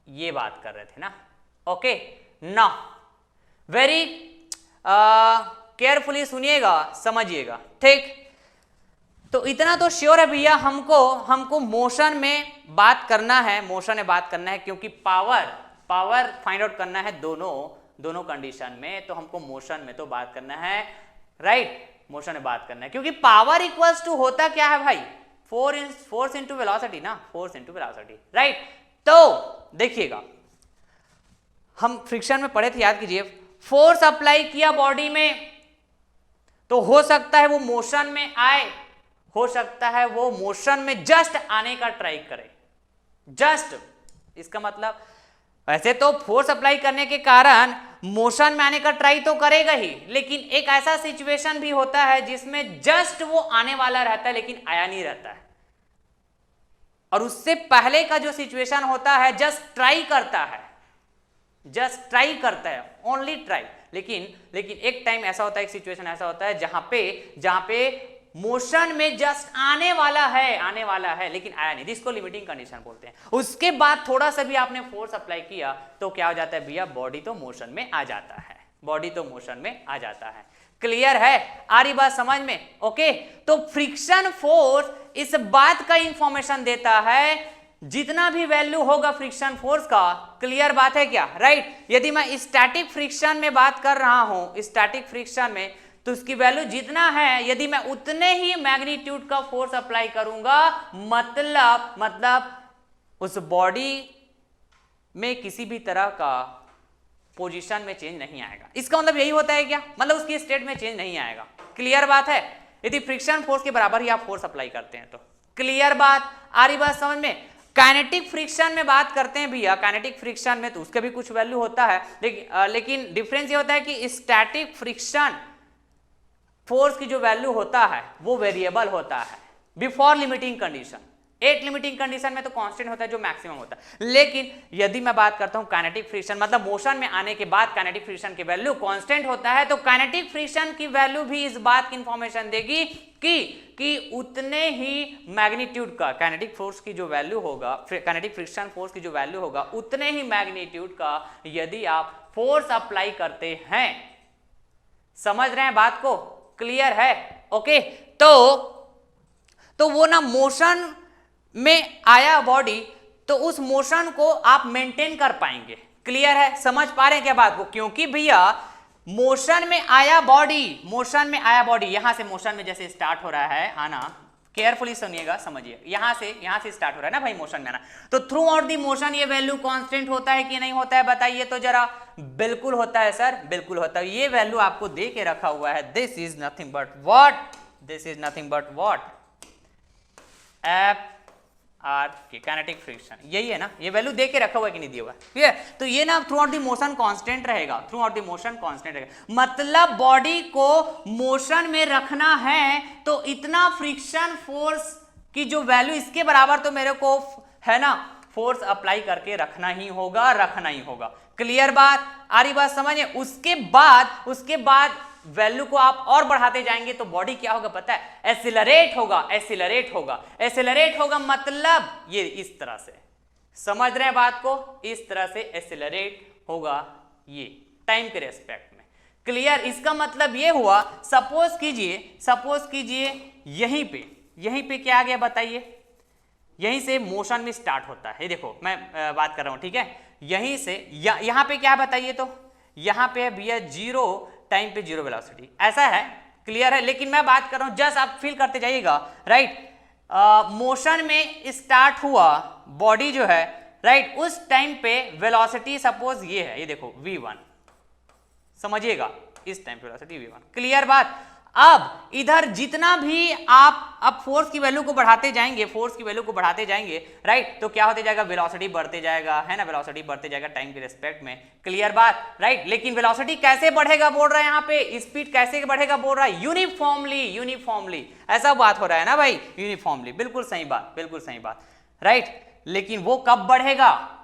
ये बात कर रहे थे ना। ओके नाउ वेरी केयरफुली सुनिएगा, समझिएगा, ठीक। तो इतना तो श्योर है भैया, हमको मोशन में बात करना है, क्योंकि पावर फाइंड आउट करना है दोनों कंडीशन में, तो हमको मोशन में तो बात करना है, राइट। मोशन में बात करना है, क्योंकि पावर इक्वल्स टू होता क्या है भाई, फोर्स इंटू वेलोसिटी ना, फोर्स इंटू वेलोसिटी, राइट। तो देखिएगा हम फ्रिक्शन में पढ़े थे, याद कीजिए, फोर्स अप्लाई किया बॉडी में तो हो सकता है वो मोशन में आए, हो सकता है वो मोशन में जस्ट आने का ट्राई करे, जस्ट। इसका मतलब वैसे तो फोर्स अप्लाई करने के कारण मोशन में आने का ट्राई तो करेगा ही, लेकिन एक ऐसा सिचुएशन भी होता है जिसमें जस्ट वो आने वाला रहता है लेकिन आया नहीं रहता है, और उससे पहले का जो सिचुएशन होता है जस्ट ट्राई करता है, ओनली ट्राई। लेकिन एक टाइम ऐसा होता है, एक सिचुएशन ऐसा होता है जहां पे मोशन में जस्ट आने वाला है लेकिन आया नहीं, जिसको लिमिटिंग कंडीशन बोलते हैं। उसके बाद थोड़ा सा भी आपने फोर्स अप्लाई किया तो क्या हो जाता है भैया, बॉडी तो मोशन में आ जाता है, क्लियर है, आ रही बात समझ में। ओके तो फ्रिक्शन फोर्स इस बात का इंफॉर्मेशन देता है जितना भी वैल्यू होगा फ्रिक्शन फोर्स का, क्लियर बात है क्या, राइट। यदि मैं स्टैटिक फ्रिक्शन में बात कर रहा हूं, स्टैटिक फ्रिक्शन में, तो उसकी वैल्यू जितना है यदि मैं उतने ही मैग्नीट्यूड का फोर्स अप्लाई करूंगा, मतलब उस बॉडी में किसी भी तरह का पोजीशन में चेंज नहीं आएगा। इसका मतलब यही होता है क्या, मतलब उसकी स्टेट में चेंज नहीं आएगा। क्लियर बात है, यदि फ्रिक्शन फोर्स के बराबर ही आप फोर्स अप्लाई करते हैं तो। क्लियर बात, आ रही बात समझ में। काइनेटिक फ्रिक्शन में बात करते हैं भैया, काइनेटिक फ्रिक्शन में तो उसका भी कुछ वैल्यू होता है, लेकिन डिफरेंस ये होता है कि स्टैटिक फ्रिक्शन फोर्स की जो वैल्यू होता है वो वेरिएबल होता है before limiting condition. At limiting condition में तो कांस्टेंट होता है जो मैक्सिमम होता है, लेकिन यदि मैं बात करता हूं काइनेटिक फ्रिक्शन, मतलब मोशन में आने के बाद काइनेटिक फ्रिक्शन की वैल्यू कांस्टेंट होता है, तो काइनेटिक फ्रिक्शन की वैल्यू भी इस बात की इंफॉर्मेशन देगी कि उतने ही मैग्नीट्यूड का काइनेटिक फोर्स की जो वैल्यू होगा, काइनेटिक फ्रिक्शन फोर्स की जो वैल्यू होगा, उतने ही मैग्नीट्यूड का यदि आप फोर्स अप्लाई करते हैं। समझ रहे हैं बात को, क्लियर है, ओके। तो वो ना मोशन में आया बॉडी, तो उस मोशन को आप मेंटेन कर पाएंगे। क्लियर है, समझ पा रहे हैं क्या बात को, क्योंकि भैया मोशन में आया बॉडी यहां से मोशन में जैसे स्टार्ट हो रहा है आना, केयरफुली सुनिएगा, समझिए, यहां से स्टार्ट हो रहा है ना भाई मोशन में आना, तो थ्रू आउट दी मोशन ये वैल्यू कांस्टेंट होता है कि नहीं होता है, बताइए तो जरा। बिल्कुल होता है सर, बिल्कुल होता है। ये वैल्यू आपको दे के रखा हुआ है, this is nothing but what, F R के, काइनेटिक फ्रिक्शन, यही है ना, ये वैल्यू दे के रखा हुआ है कि नहीं दिया हुआ, ठीक है। तो ये ना through out the motion constant रहेगा, मतलब बॉडी को मोशन में रखना है तो इतना फ्रिक्शन फोर्स की जो वैल्यू इसके बराबर तो मेरे को है ना फोर्स अप्लाई करके रखना ही होगा। क्लियर बात, आ रही बात समझ में। उसके बाद वैल्यू को आप और बढ़ाते जाएंगे तो बॉडी क्या होगा पता है, एसिलरेट होगा, मतलब ये इस तरह से, समझ रहे हैं बात को, इस तरह से एसिलरेट होगा ये टाइम के रेस्पेक्ट में। क्लियर, इसका मतलब ये हुआ, सपोज कीजिए यहीं पे क्या आ गया बताइए, यहीं से मोशन में स्टार्ट होता है, देखो मैं बात कर रहा हूं, ठीक है, यहीं से यहां पे क्या बताइए, तो यहां पे है भैया जीरो टाइम पे जीरो वेलोसिटी, ऐसा है। क्लियर है, लेकिन मैं बात कर रहा हूं, जस्ट आप फील करते जाइएगा, राइट। मोशन में स्टार्ट हुआ बॉडी जो है, राइट, उस टाइम पे वेलोसिटी सपोज ये है, ये देखो v1, समझिएगा, इस टाइम पे वेलोसिटी v1। क्लियर बात। अब इधर जितना भी आप अब फोर्स की वैल्यू को बढ़ाते जाएंगे, राइट, तो क्या होते जाएगा, वेलोसिटी बढ़ते जाएगा, है ना, वेलोसिटी बढ़ते जाएगा टाइम के रिस्पेक्ट में। क्लियर बात, राइट। लेकिन वेलोसिटी कैसे बढ़ेगा बोल रहा है यहाँ पे, स्पीड कैसे बढ़ेगा बोल रहा है, यूनिफॉर्मली, ऐसा बात हो रहा है ना भाई, यूनिफॉर्मली, बिल्कुल सही बात, राइट। लेकिन वो कब बढ़ेगा,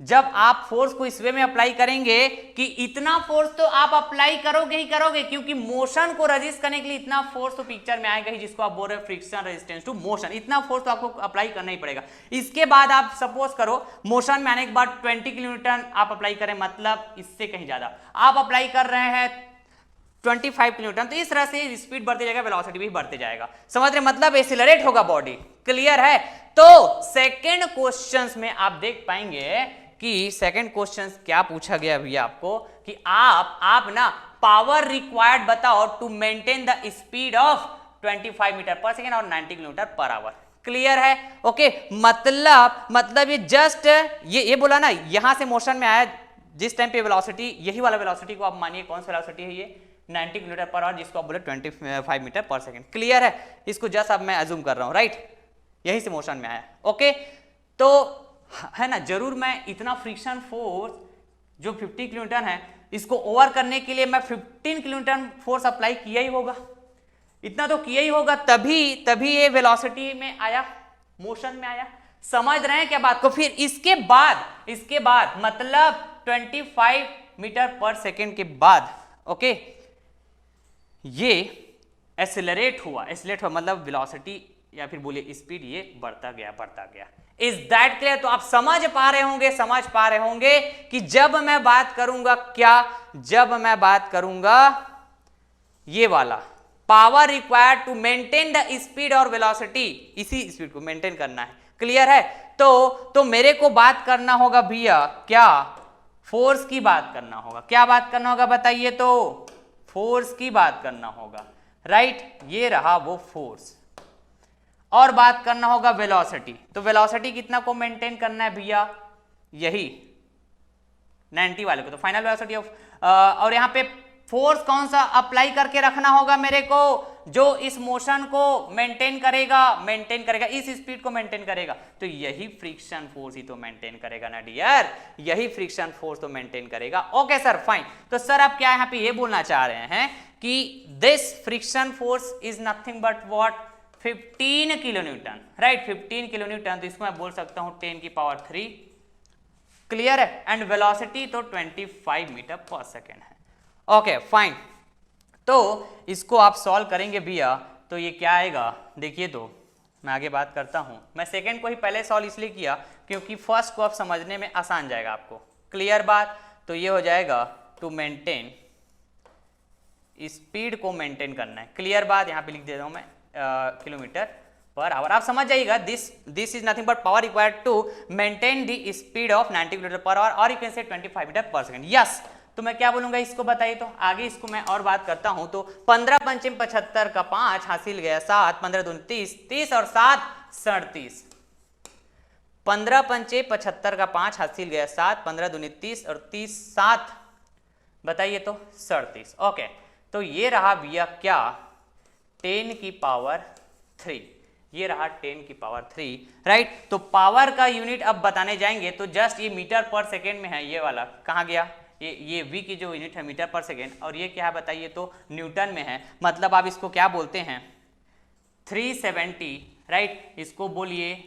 जब आप फोर्स को इस वे में अप्लाई करेंगे कि इतना फोर्स तो आप अप्लाई करोगे ही करोगे, क्योंकि मोशन को रजिस्ट करने के लिए इतना फोर्स तो पिक्चर में आएगा ही, जिसको आप बोल रहे हैं फ्रिक्शन रेजिस्टेंस टू मोशन, इतना फोर्स तो आपको अप्लाई करना ही पड़ेगा। इसके बाद आप सपोज करो मोशन में आने के बाद 20 किलोमीटर आप अप्लाई करें, मतलब इससे कहीं ज्यादा आप अप्लाई कर रहे हैं 25 किलोमीटर, तो इस तरह से स्पीड बढ़ते जाएगा, वेलोसिटी भी बढ़ते जाएगा, समझ रहे, मतलब एक्सीलरेट होगा बॉडी। क्लियर है। तो सेकेंड क्वेश्चन में आप देख पाएंगे कि सेकंड क्वेश्चन क्या पूछा गया भैया आपको, कि आप ना पावर रिक्वायर्ड बताओ to maintain the speed of 25 metre per second और 90 किलोमीटर पर आवर। क्लियर है, ओके। मतलब ये जस्ट ये बोला ना, यहां से मोशन में आया, जिस टाइम पे वेलोसिटी, यही वाला वेलोसिटी को आप मानिए, कौन सा वेलोसिटी है ये, 90 किलोमीटर पर आवर, जिसको आप बोले 25 मीटर पर सेकेंड। क्लियर है, इसको जस्ट अब मैं अज्यूम कर रहा हूं, राइट, यहीं से मोशन में आया, ओके। तो है ना, जरूर मैं इतना फ्रिक्शन फोर्स जो 50 किलोमीटर है, इसको ओवर करने के लिए मैं 15 किलोमीटर फोर्स अप्लाई किया ही होगा, इतना तो किया ही होगा, तभी ये वेलोसिटी में आया, मोशन में आया। समझ रहे हैं क्या बात को। फिर इसके बाद मतलब 25 मीटर पर सेकेंड के बाद, ओके, ये एक्सेलरेट हुआ, मतलब वेलोसिटी या फिर बोलिए स्पीड ये बढ़ता गया। Is that clear. तो आप समझ पा रहे होंगे कि जब मैं बात करूंगा ये वाला power required to maintain the speed और वेलोसिटी, इसी स्पीड को मेंटेन करना है, क्लियर है? तो मेरे को बात करना होगा भैया क्या, फोर्स की बात करना होगा। क्या बात करना होगा बताइए? तो फोर्स की बात करना होगा, राइट? ये रहा वो फोर्स। और बात करना होगा वेलोसिटी। तो वेलोसिटी कितना को मेंटेन करना है भैया? यही 90 वाले को, तो फाइनल वेलोसिटी ऑफ और यहां पे फोर्स कौन सा अप्लाई करके रखना होगा मेरे को? जो इस मोशन को मेंटेन करेगा इस स्पीड को मेंटेन करेगा। तो यही फ्रिक्शन फोर्स ही तो मेंटेन करेगा ना डियर, यही फ्रिक्शन फोर्स तो मेंटेन करेगा। Okay sir, fine. तो सर आप क्या यहाँ पे ये बोलना चाह रहे हैं कि this friction force is nothing but what, 15 kilo Newton, right? 15 kilo Newton. तो इसको मैं बोल सकता हूं 10 की पावर 3, क्लियर है? एंड वेलोसिटी तो 25 मीटर पर सेकेंड है। Okay fine. तो इसको आप सॉल्व करेंगे भैया तो ये क्या आएगा देखिए। तो मैं आगे बात करता हूं। मैं सेकंड को ही पहले सॉल्व इसलिए किया क्योंकि फर्स्ट को आप समझने में आसान जाएगा आपको, क्लियर बात? तो ये हो जाएगा टू मेंटेन, स्पीड को मेंटेन करना है, क्लियर बात? यहां पे लिख देता हूं मैं किलोमीटर पर आवर। आप समझ जाइएगा this is nothing but power required to maintain the speed of 90 kilometre per hour और यू कैन से 25 मीटर पर सेकंड। यस, तो मैं क्या बोलूंगा इसको बताइए। तो आगे इसको मैं और बात करता हूं। तो 15 पंचम 75 का 5 हासिल गया 7, 15 दूनी 30, 30 और 7 37। 15 पंचे 75 का 5 हासिल गया 7, 15 दूनी 30 और 30 7, बताइए तो 37। ओके, तो ये रहा भैया क्या, 10 की पावर 3। ये रहा 10 की पावर 3, राइट? तो पावर का यूनिट अब बताने जाएंगे तो जस्ट ये मीटर पर सेकेंड में है। ये वाला कहाँ गया? ये v की जो यूनिट है मीटर पर सेकेंड, और ये क्या है बताइए? तो न्यूटन में है। मतलब आप इसको क्या बोलते हैं? 370, राइट? इसको बोलिए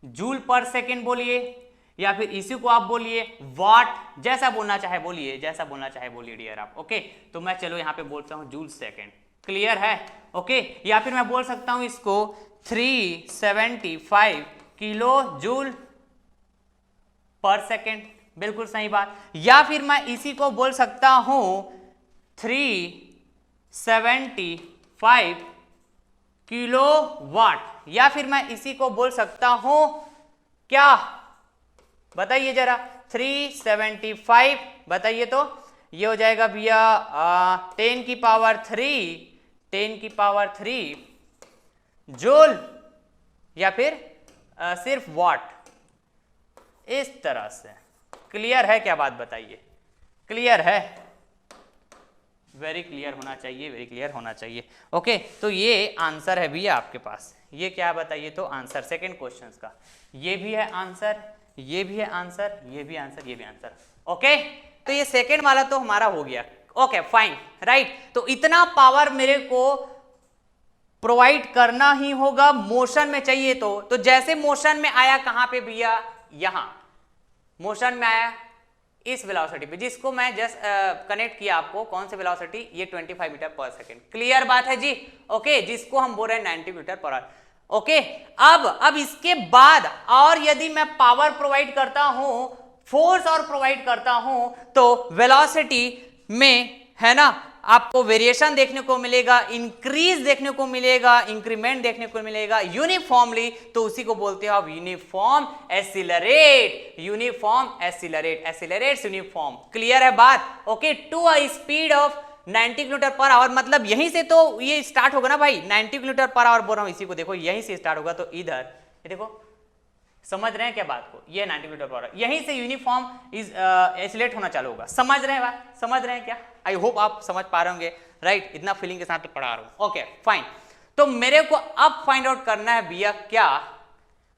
जूल पर सेकेंड बोलिए, या फिर इसी को आप बोलिए वाट, जैसा बोलना चाहे बोलिए, जैसा बोलना चाहे बोलिए डियर आप। ओके, तो मैं चलो यहाँ पे बोलता हूँ जूल सेकेंड, क्लियर है? ओके, या फिर मैं बोल सकता हूँ इसको 375 किलो जूल पर सेकेंड, बिल्कुल सही बात। या फिर मैं इसी को बोल सकता हूं 375 किलो वाट, या फिर मैं इसी को बोल सकता हूं क्या, बताइए जरा? 375, बताइए तो ये हो जाएगा भैया 10 की पावर 3 जूल, या फिर सिर्फ वाट, इस तरह से। क्लियर है क्या बात? बताइए, क्लियर है? वेरी क्लियर होना चाहिए, वेरी क्लियर होना चाहिए। ओके, तो ये आंसर है भैया आपके पास। ये क्या बताइए तो आंसर सेकंड क्वेश्चन का। ये भी है आंसर, ये भी है आंसर, ये भी आंसर, ये भी आंसर। ओके, तो ये सेकंड वाला तो हमारा हो गया। Okay fine, right? तो इतना पावर मेरे को प्रोवाइड करना ही होगा मोशन में चाहिए तो जैसे मोशन में आया कहां पे भैया? यहां मोशन में आया इस वेलोसिटी पे, जिसको मैं जस्ट कनेक्ट किया आपको। कौन सी वेलोसिटी? ये 25 मीटर पर सेकेंड, क्लियर बात है जी? ओके, जिसको हम बोल रहे हैं 90 मीटर पर आवर। ओके, अब इसके बाद और यदि मैं पावर प्रोवाइड करता हूं, फोर्स और प्रोवाइड करता हूं, तो वेलोसिटी में है ना आपको वेरिएशन देखने को मिलेगा, इंक्रीज देखने को मिलेगा, इंक्रीमेंट देखने को मिलेगा यूनिफॉर्मली। तो उसी को बोलते हैं आप uniform accelerate, uniform accelerate, accelerates uniform. Clear है बात? Okay, to a speed of 90 kilometre per hour. मतलब यहीं से तो ये स्टार्ट होगा ना भाई, 90 किलोमीटर पर आवर बोल रहा हूं, इसी को देखो यहीं से स्टार्ट होगा। तो इधर ये देखो, समझ रहे हैं क्या बात को? ये 90 किलोमीटर पर आवर, यहीं से यूनिफॉर्म इज एसिलेट होना चालू होगा। समझ रहे हैं बात? समझ रहे हैं क्या? आई होप आप समझ पा रहे होंगे, राइट? इतना फीलिंग के साथ तो पढ़ा रहा हूं। Okay fine. तो मेरे को अब फाइंड आउट करना है भैया क्या,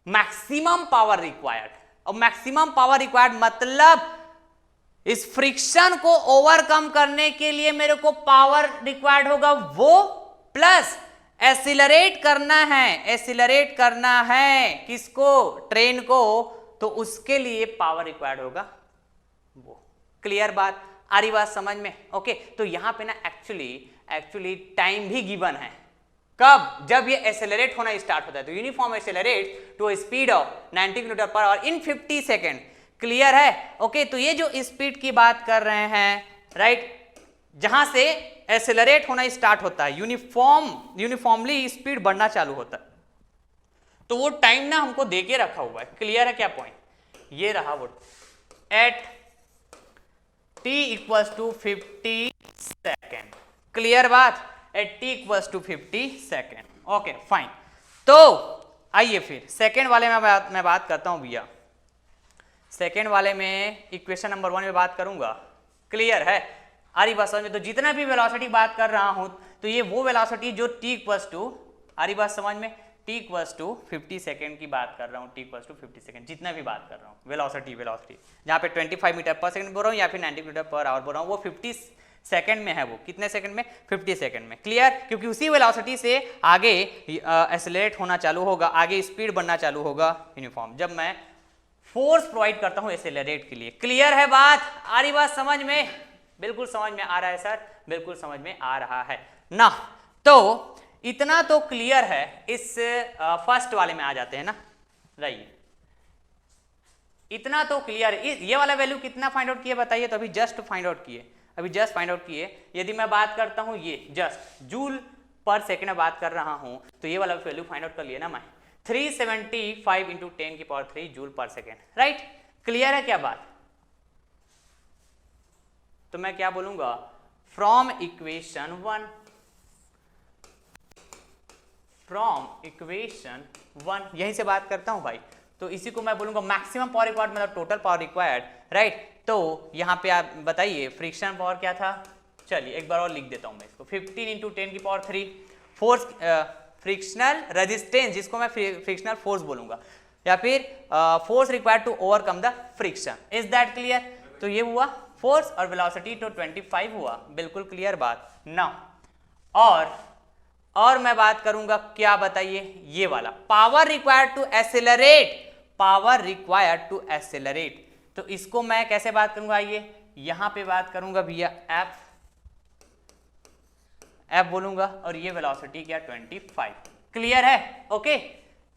मैक्सिमम पावर रिक्वायर्ड। और मैक्सिमम पावर रिक्वायर्ड मतलब इस फ्रिक्शन को ओवरकम करने के लिए मेरे को पावर रिक्वायर्ड होगा वो, प्लस एसिलरेट करना है, एसिलरेट करना है किसको? ट्रेन को। तो उसके लिए पावर रिक्वायर्ड होगा वो। क्लियर बात? आ रही बात समझ में? ओके, तो यहां पे ना एक्चुअली टाइम भी गिवन है। कब? जब ये एसेलरेट होना स्टार्ट होता है। तो uniform accelerate to speed of 90 kilometre per hour in 50 second. Clear है? ओके, तो ये जो स्पीड की बात कर रहे हैं, राइट, जहां से एसेलरेट होना स्टार्ट होता है, यूनिफॉर्मली स्पीड बढ़ना चालू होता है, तो वो टाइम ना हमको दे के रखा हुआ है, क्लियर है क्या पॉइंट, ये रहा वो at t equals to 50 second, clear बात, at t equals to 50 second, okay fine. तो आइए फिर सेकेंड वाले में मैं बात करता हूं भैया, सेकेंड वाले में इक्वेशन नंबर 1 में बात करूंगा, क्लियर है, आ रही बात समझ में। तो जितना भी वेलोसिटी बात कर रहा हूं तो ये वो वेलोसिटी जो t इक्वल्स टू, आ रही बात समझ में, t इक्वल्स टू 50 सेकेंड की बात कर रहा हूँ, t इक्वल्स टू 50 सेकेंड, जितना भी बात कर रहा हूँ वेलोसिटी जहाँ पे 25 मीटर पर सेकंड बोल रहा हूँ या फिर 90 मीटर पर आवर बोल रहा हूँ, वो 50 सेकंड में है, वो कितने सेकंड में, 50 सेकंड में, क्लियर, क्योंकि उसी वेलोसिटी से आगे एक्सेलरेट होना चालू होगा, आगे स्पीड बढ़ना चालू होगा यूनिफॉर्म, जब मैं फोर्स प्रोवाइड करता हूँ एक्सेलरेट के लिए, क्लियर है बात, आ रही बात समझ में, बिल्कुल समझ में आ रहा है सर, बिल्कुल समझ में आ रहा है ना। तो इतना तो क्लियर है, इस फर्स्ट वाले में आ जाते हैं ना, राइट, इतना तो क्लियर है। ये वाला वैल्यू कितना फाइंड आउट किए बताइए, तो अभी जस्ट फाइंड आउट किए, अभी जस्ट फाइंड आउट किए। यदि मैं बात करता हूं ये जस्ट जूल पर सेकेंड में बात कर रहा हूं, तो ये वाला वैल्यू फाइंड आउट कर लिया ना मैं, 375 इंटू 10 की पावर 3 जूल पर सेकेंड, राइट, क्लियर है क्या बात। तो मैं क्या बोलूंगा, फ्रॉम इक्वेशन 1, फ्रॉम इक्वेशन 1 यहीं से बात करता हूं भाई, तो इसी को मैं बोलूंगा मैक्सिमम पावर रिक्वायर्ड, मतलब टोटल पावर रिक्वायर्ड, राइट। तो यहां पे आप बताइए फ्रिक्शन पावर क्या था, चलिए एक बार और लिख देता हूं मैं इसको, 15 इंटू 10 की पावर 3 फोर्स, फ्रिक्शनल रेजिस्टेंस जिसको मैं फ्रिक्शनल फोर्स बोलूंगा, या फिर force required to overcome the friction, is that clear. तो ये हुआ फोर्स और वेलोसिटी तो 25 हुआ, बिल्कुल क्लियर बात ना। और मैं बात करूंगा क्या बताइए, ये वाला power required to accelerate, power required to accelerate, तो इसको मैं कैसे बात करूंगा, आइए यहां पे बात करूंगा भैया एफ बोलूंगा, और ये वेलोसिटी क्या 25, क्लियर है, ओके।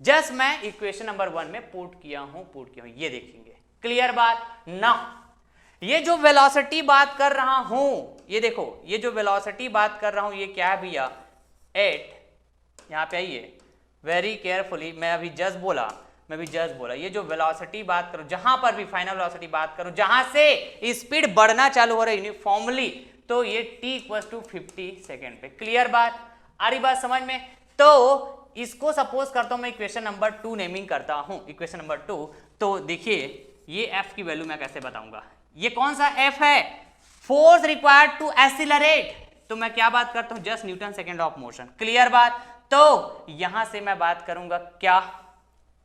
जस्ट मैं इक्वेशन नंबर 1 में पुट किया हूं, ये देखेंगे, क्लियर बात ना। ये जो वेलोसिटी बात कर रहा हूं, ये देखो, ये जो वेलोसिटी बात कर रहा हूं, ये क्या है भैया, एट, यहां पे आइए वेरी केयरफुली, मैं भी जस्ट बोला, ये जो वेलोसिटी बात करूं, जहां पर भी फाइनल वेलोसिटी बात करूं, जहां से स्पीड बढ़ना चालू हो रहा है यूनिफॉर्मली, तो ये t इक्वल्स टू 50 सेकेंड पे, क्लियर बात, आ रही बात समझ में। तो इसको सपोज करता हूं मैं इक्वेशन नंबर 2 नेमिंग करता हूं, इक्वेशन नंबर 2, तो देखिए ये f की वैल्यू मैं कैसे बताऊंगा, ये कौन सा f है, फोर्स रिक्वायर्ड टू एक्सीलरेट, तो मैं क्या बात करता हूं, just Newton second of motion, clear बात। तो यहां से मैं बात करूंगा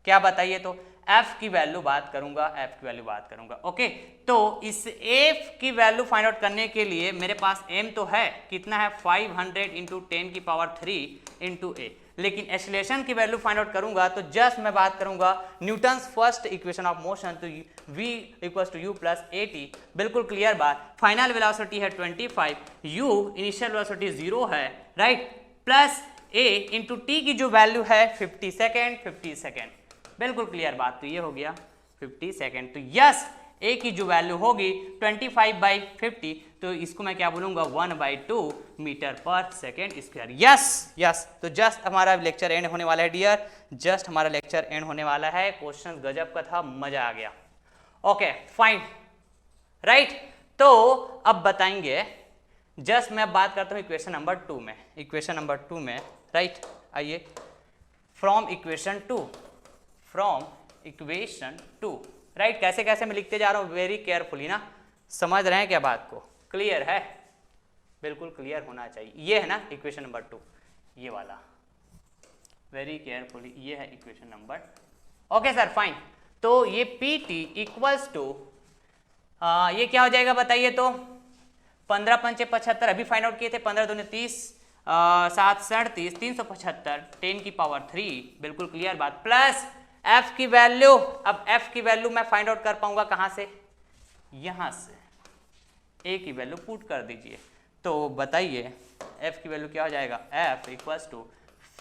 क्या बताइए, तो f की वैल्यू बात करूंगा, ओके। तो इस f की वैल्यू फाइंड आउट करने के लिए मेरे पास m तो है, कितना है 500 इंटू 10 की पावर 3 इंटू a, लेकिन एक्सीलरेशन की वैल्यू फाइंड आउट करूंगा तो जस्ट मैं बात करूंगा Newton's first equation of motion, तो v equals to u plus at, बिल्कुल क्लियर बात। फाइनल वेलोसिटी है 25, u इनिशियल वेलोसिटी 0 है, right, plus a into t की जो वैल्यू है 50 सेकेंड, बिल्कुल क्लियर बात। तो ये हो गया 50 सेकेंड, तो यस a की जो वैल्यू होगी 25/50, तो इसको मैं क्या बोलूंगा 1/2 metre per second square, yes. तो जस्ट हमारा लेक्चर एंड होने वाला है डियर, जस्ट हमारा लेक्चर एंड होने वाला है, क्वेश्चन गजब का था, मजा आ गया, ओके फाइन, राइट। तो अब बताएंगे, जस्ट मैं बात करता हूं इक्वेशन नंबर 2 में, राइट, आइए फ्रॉम इक्वेशन 2, राइट, कैसे मैं लिखते जा रहा हूं, वेरी केयरफुली ना, समझ रहे हैं क्या बात को, क्लियर है, बिल्कुल क्लियर होना चाहिए। ये है ना इक्वेशन नंबर 2, ये वाला, वेरी केयरफुली, ये है equation number, okay sir fine. तो ये PT इक्वल्स टू ये क्या हो जाएगा बताइए, तो 15 पंचे 75, अभी फाइंड आउट किए थे, 15 दूनी 30, 7 37, 375, 10 की पावर 3, बिल्कुल क्लियर बात, प्लस f की वैल्यू, अब f की वैल्यू मैं फाइंड आउट कर पाऊंगा कहां से, यहां से, a की वैल्यू पुट कर दीजिए, तो बताइए f की वैल्यू क्या हो जाएगा, f equals to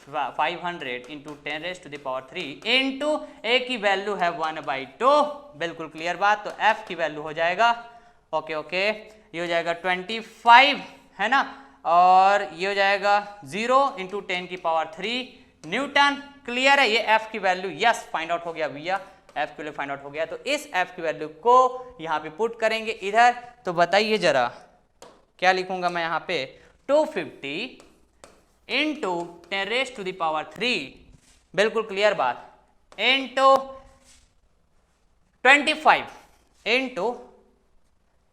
500 into 10⁻³ into a की वैल्यू है 1/2, बिल्कुल क्लियर बात। तो f की वैल्यू हो जाएगा, ओके, ये हो जाएगा 25 है ना, और ये हो जाएगा 0 इंटू 10⁻³ न्यूटन। क्लियर है? ये एफ की वैल्यू यस फाइंड आउट हो गया भैया, एफ की वैल्यू फाइंड आउट हो गया। तो इस एफ की वैल्यू को यहाँ पे पुट करेंगे इधर। तो बताइए जरा क्या लिखूंगा मैं यहाँ पे, 250 इंटू 10⁻³ बिल्कुल क्लियर बात, इंटू 25 इंटू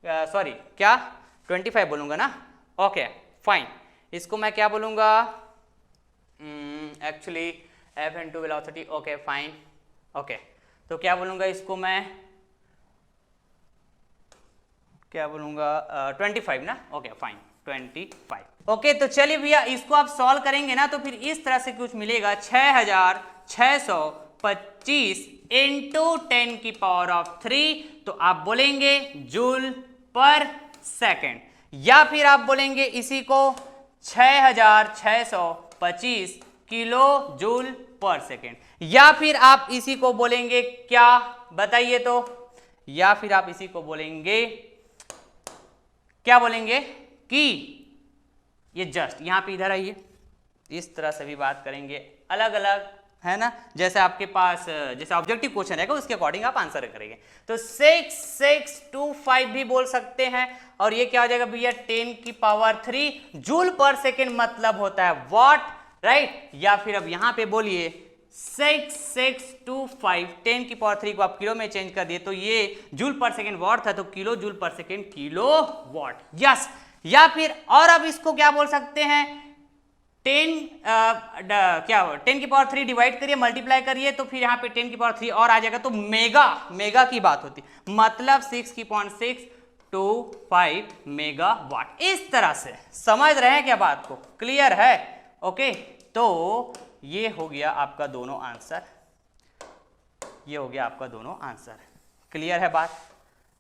सॉरी क्या 25 बोलूंगा ना, ओके फाइन। इसको मैं क्या बोलूंगा actually F into velocity, okay fine, okay तो क्या बोलूंगा इसको मैं, क्या बोलूंगा 25 ना, ओके फाइन 25। ओके तो चलिए भैया इसको आप सॉल्व करेंगे ना तो फिर इस तरह से कुछ मिलेगा 6625 इंटू 10⁻³ तो आप बोलेंगे जूल पर सेकेंड, या फिर आप बोलेंगे इसी को 6625 किलो जूल पर सेकेंड, या फिर आप इसी को बोलेंगे क्या बताइए तो, या फिर आप इसी को बोलेंगे क्या बोलेंगे कि ये जस्ट यहां पे इधर आइए, इस तरह से भी बात करेंगे अलग अलग है ना, जैसे आपके पास जैसे ऑब्जेक्टिव क्वेश्चन रहेगा उसके अकॉर्डिंग आप आंसर करेंगे। तो 6625 भी बोल सकते हैं, और ये क्या हो जाएगा भैया 10⁻³ जूल पर सेकेंड मतलब होता है वॉट, राइट। या फिर अब यहां पे बोलिए 6625 10⁻³ को आप किलो में चेंज कर दिए तो ये जूल पर सेकेंड वॉट था, तो किलो जूल पर सेकेंड किलो वॉट, यस। या फिर और अब इसको क्या बोल सकते हैं 10⁻³ डिवाइड करिए मल्टीप्लाई करिए तो फिर यहाँ पे 10⁻³ और आ जाएगा, तो मेगा की बात होती, मतलब 6.625 मेगावाट। इस तरह से समझ रहे हैं क्या बात को, क्लियर है? ओके तो ये हो गया आपका दोनों आंसर, ये हो गया आपका दोनों आंसर। क्लियर है बात,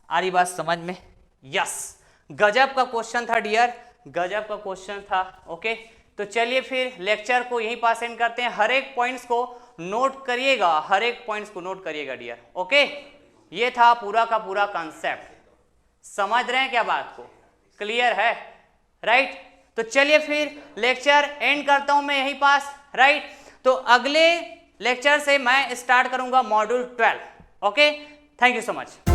आ रही बात समझ में? यस, गजब का क्वेश्चन था डियर, गजब का क्वेश्चन था। ओके तो चलिए फिर लेक्चर को यहीं पास एंड करते हैं। हर एक पॉइंट्स को नोट करिएगा, हर एक पॉइंट्स को नोट करिएगा डियर। ओके ये था पूरा का पूरा कॉन्सेप्ट, समझ रहे हैं क्या बात को, क्लियर है? राइट तो चलिए फिर लेक्चर एंड करता हूं मैं यहीं पास, राइट। तो अगले लेक्चर से मैं स्टार्ट करूंगा module 12। Okay thank you so much.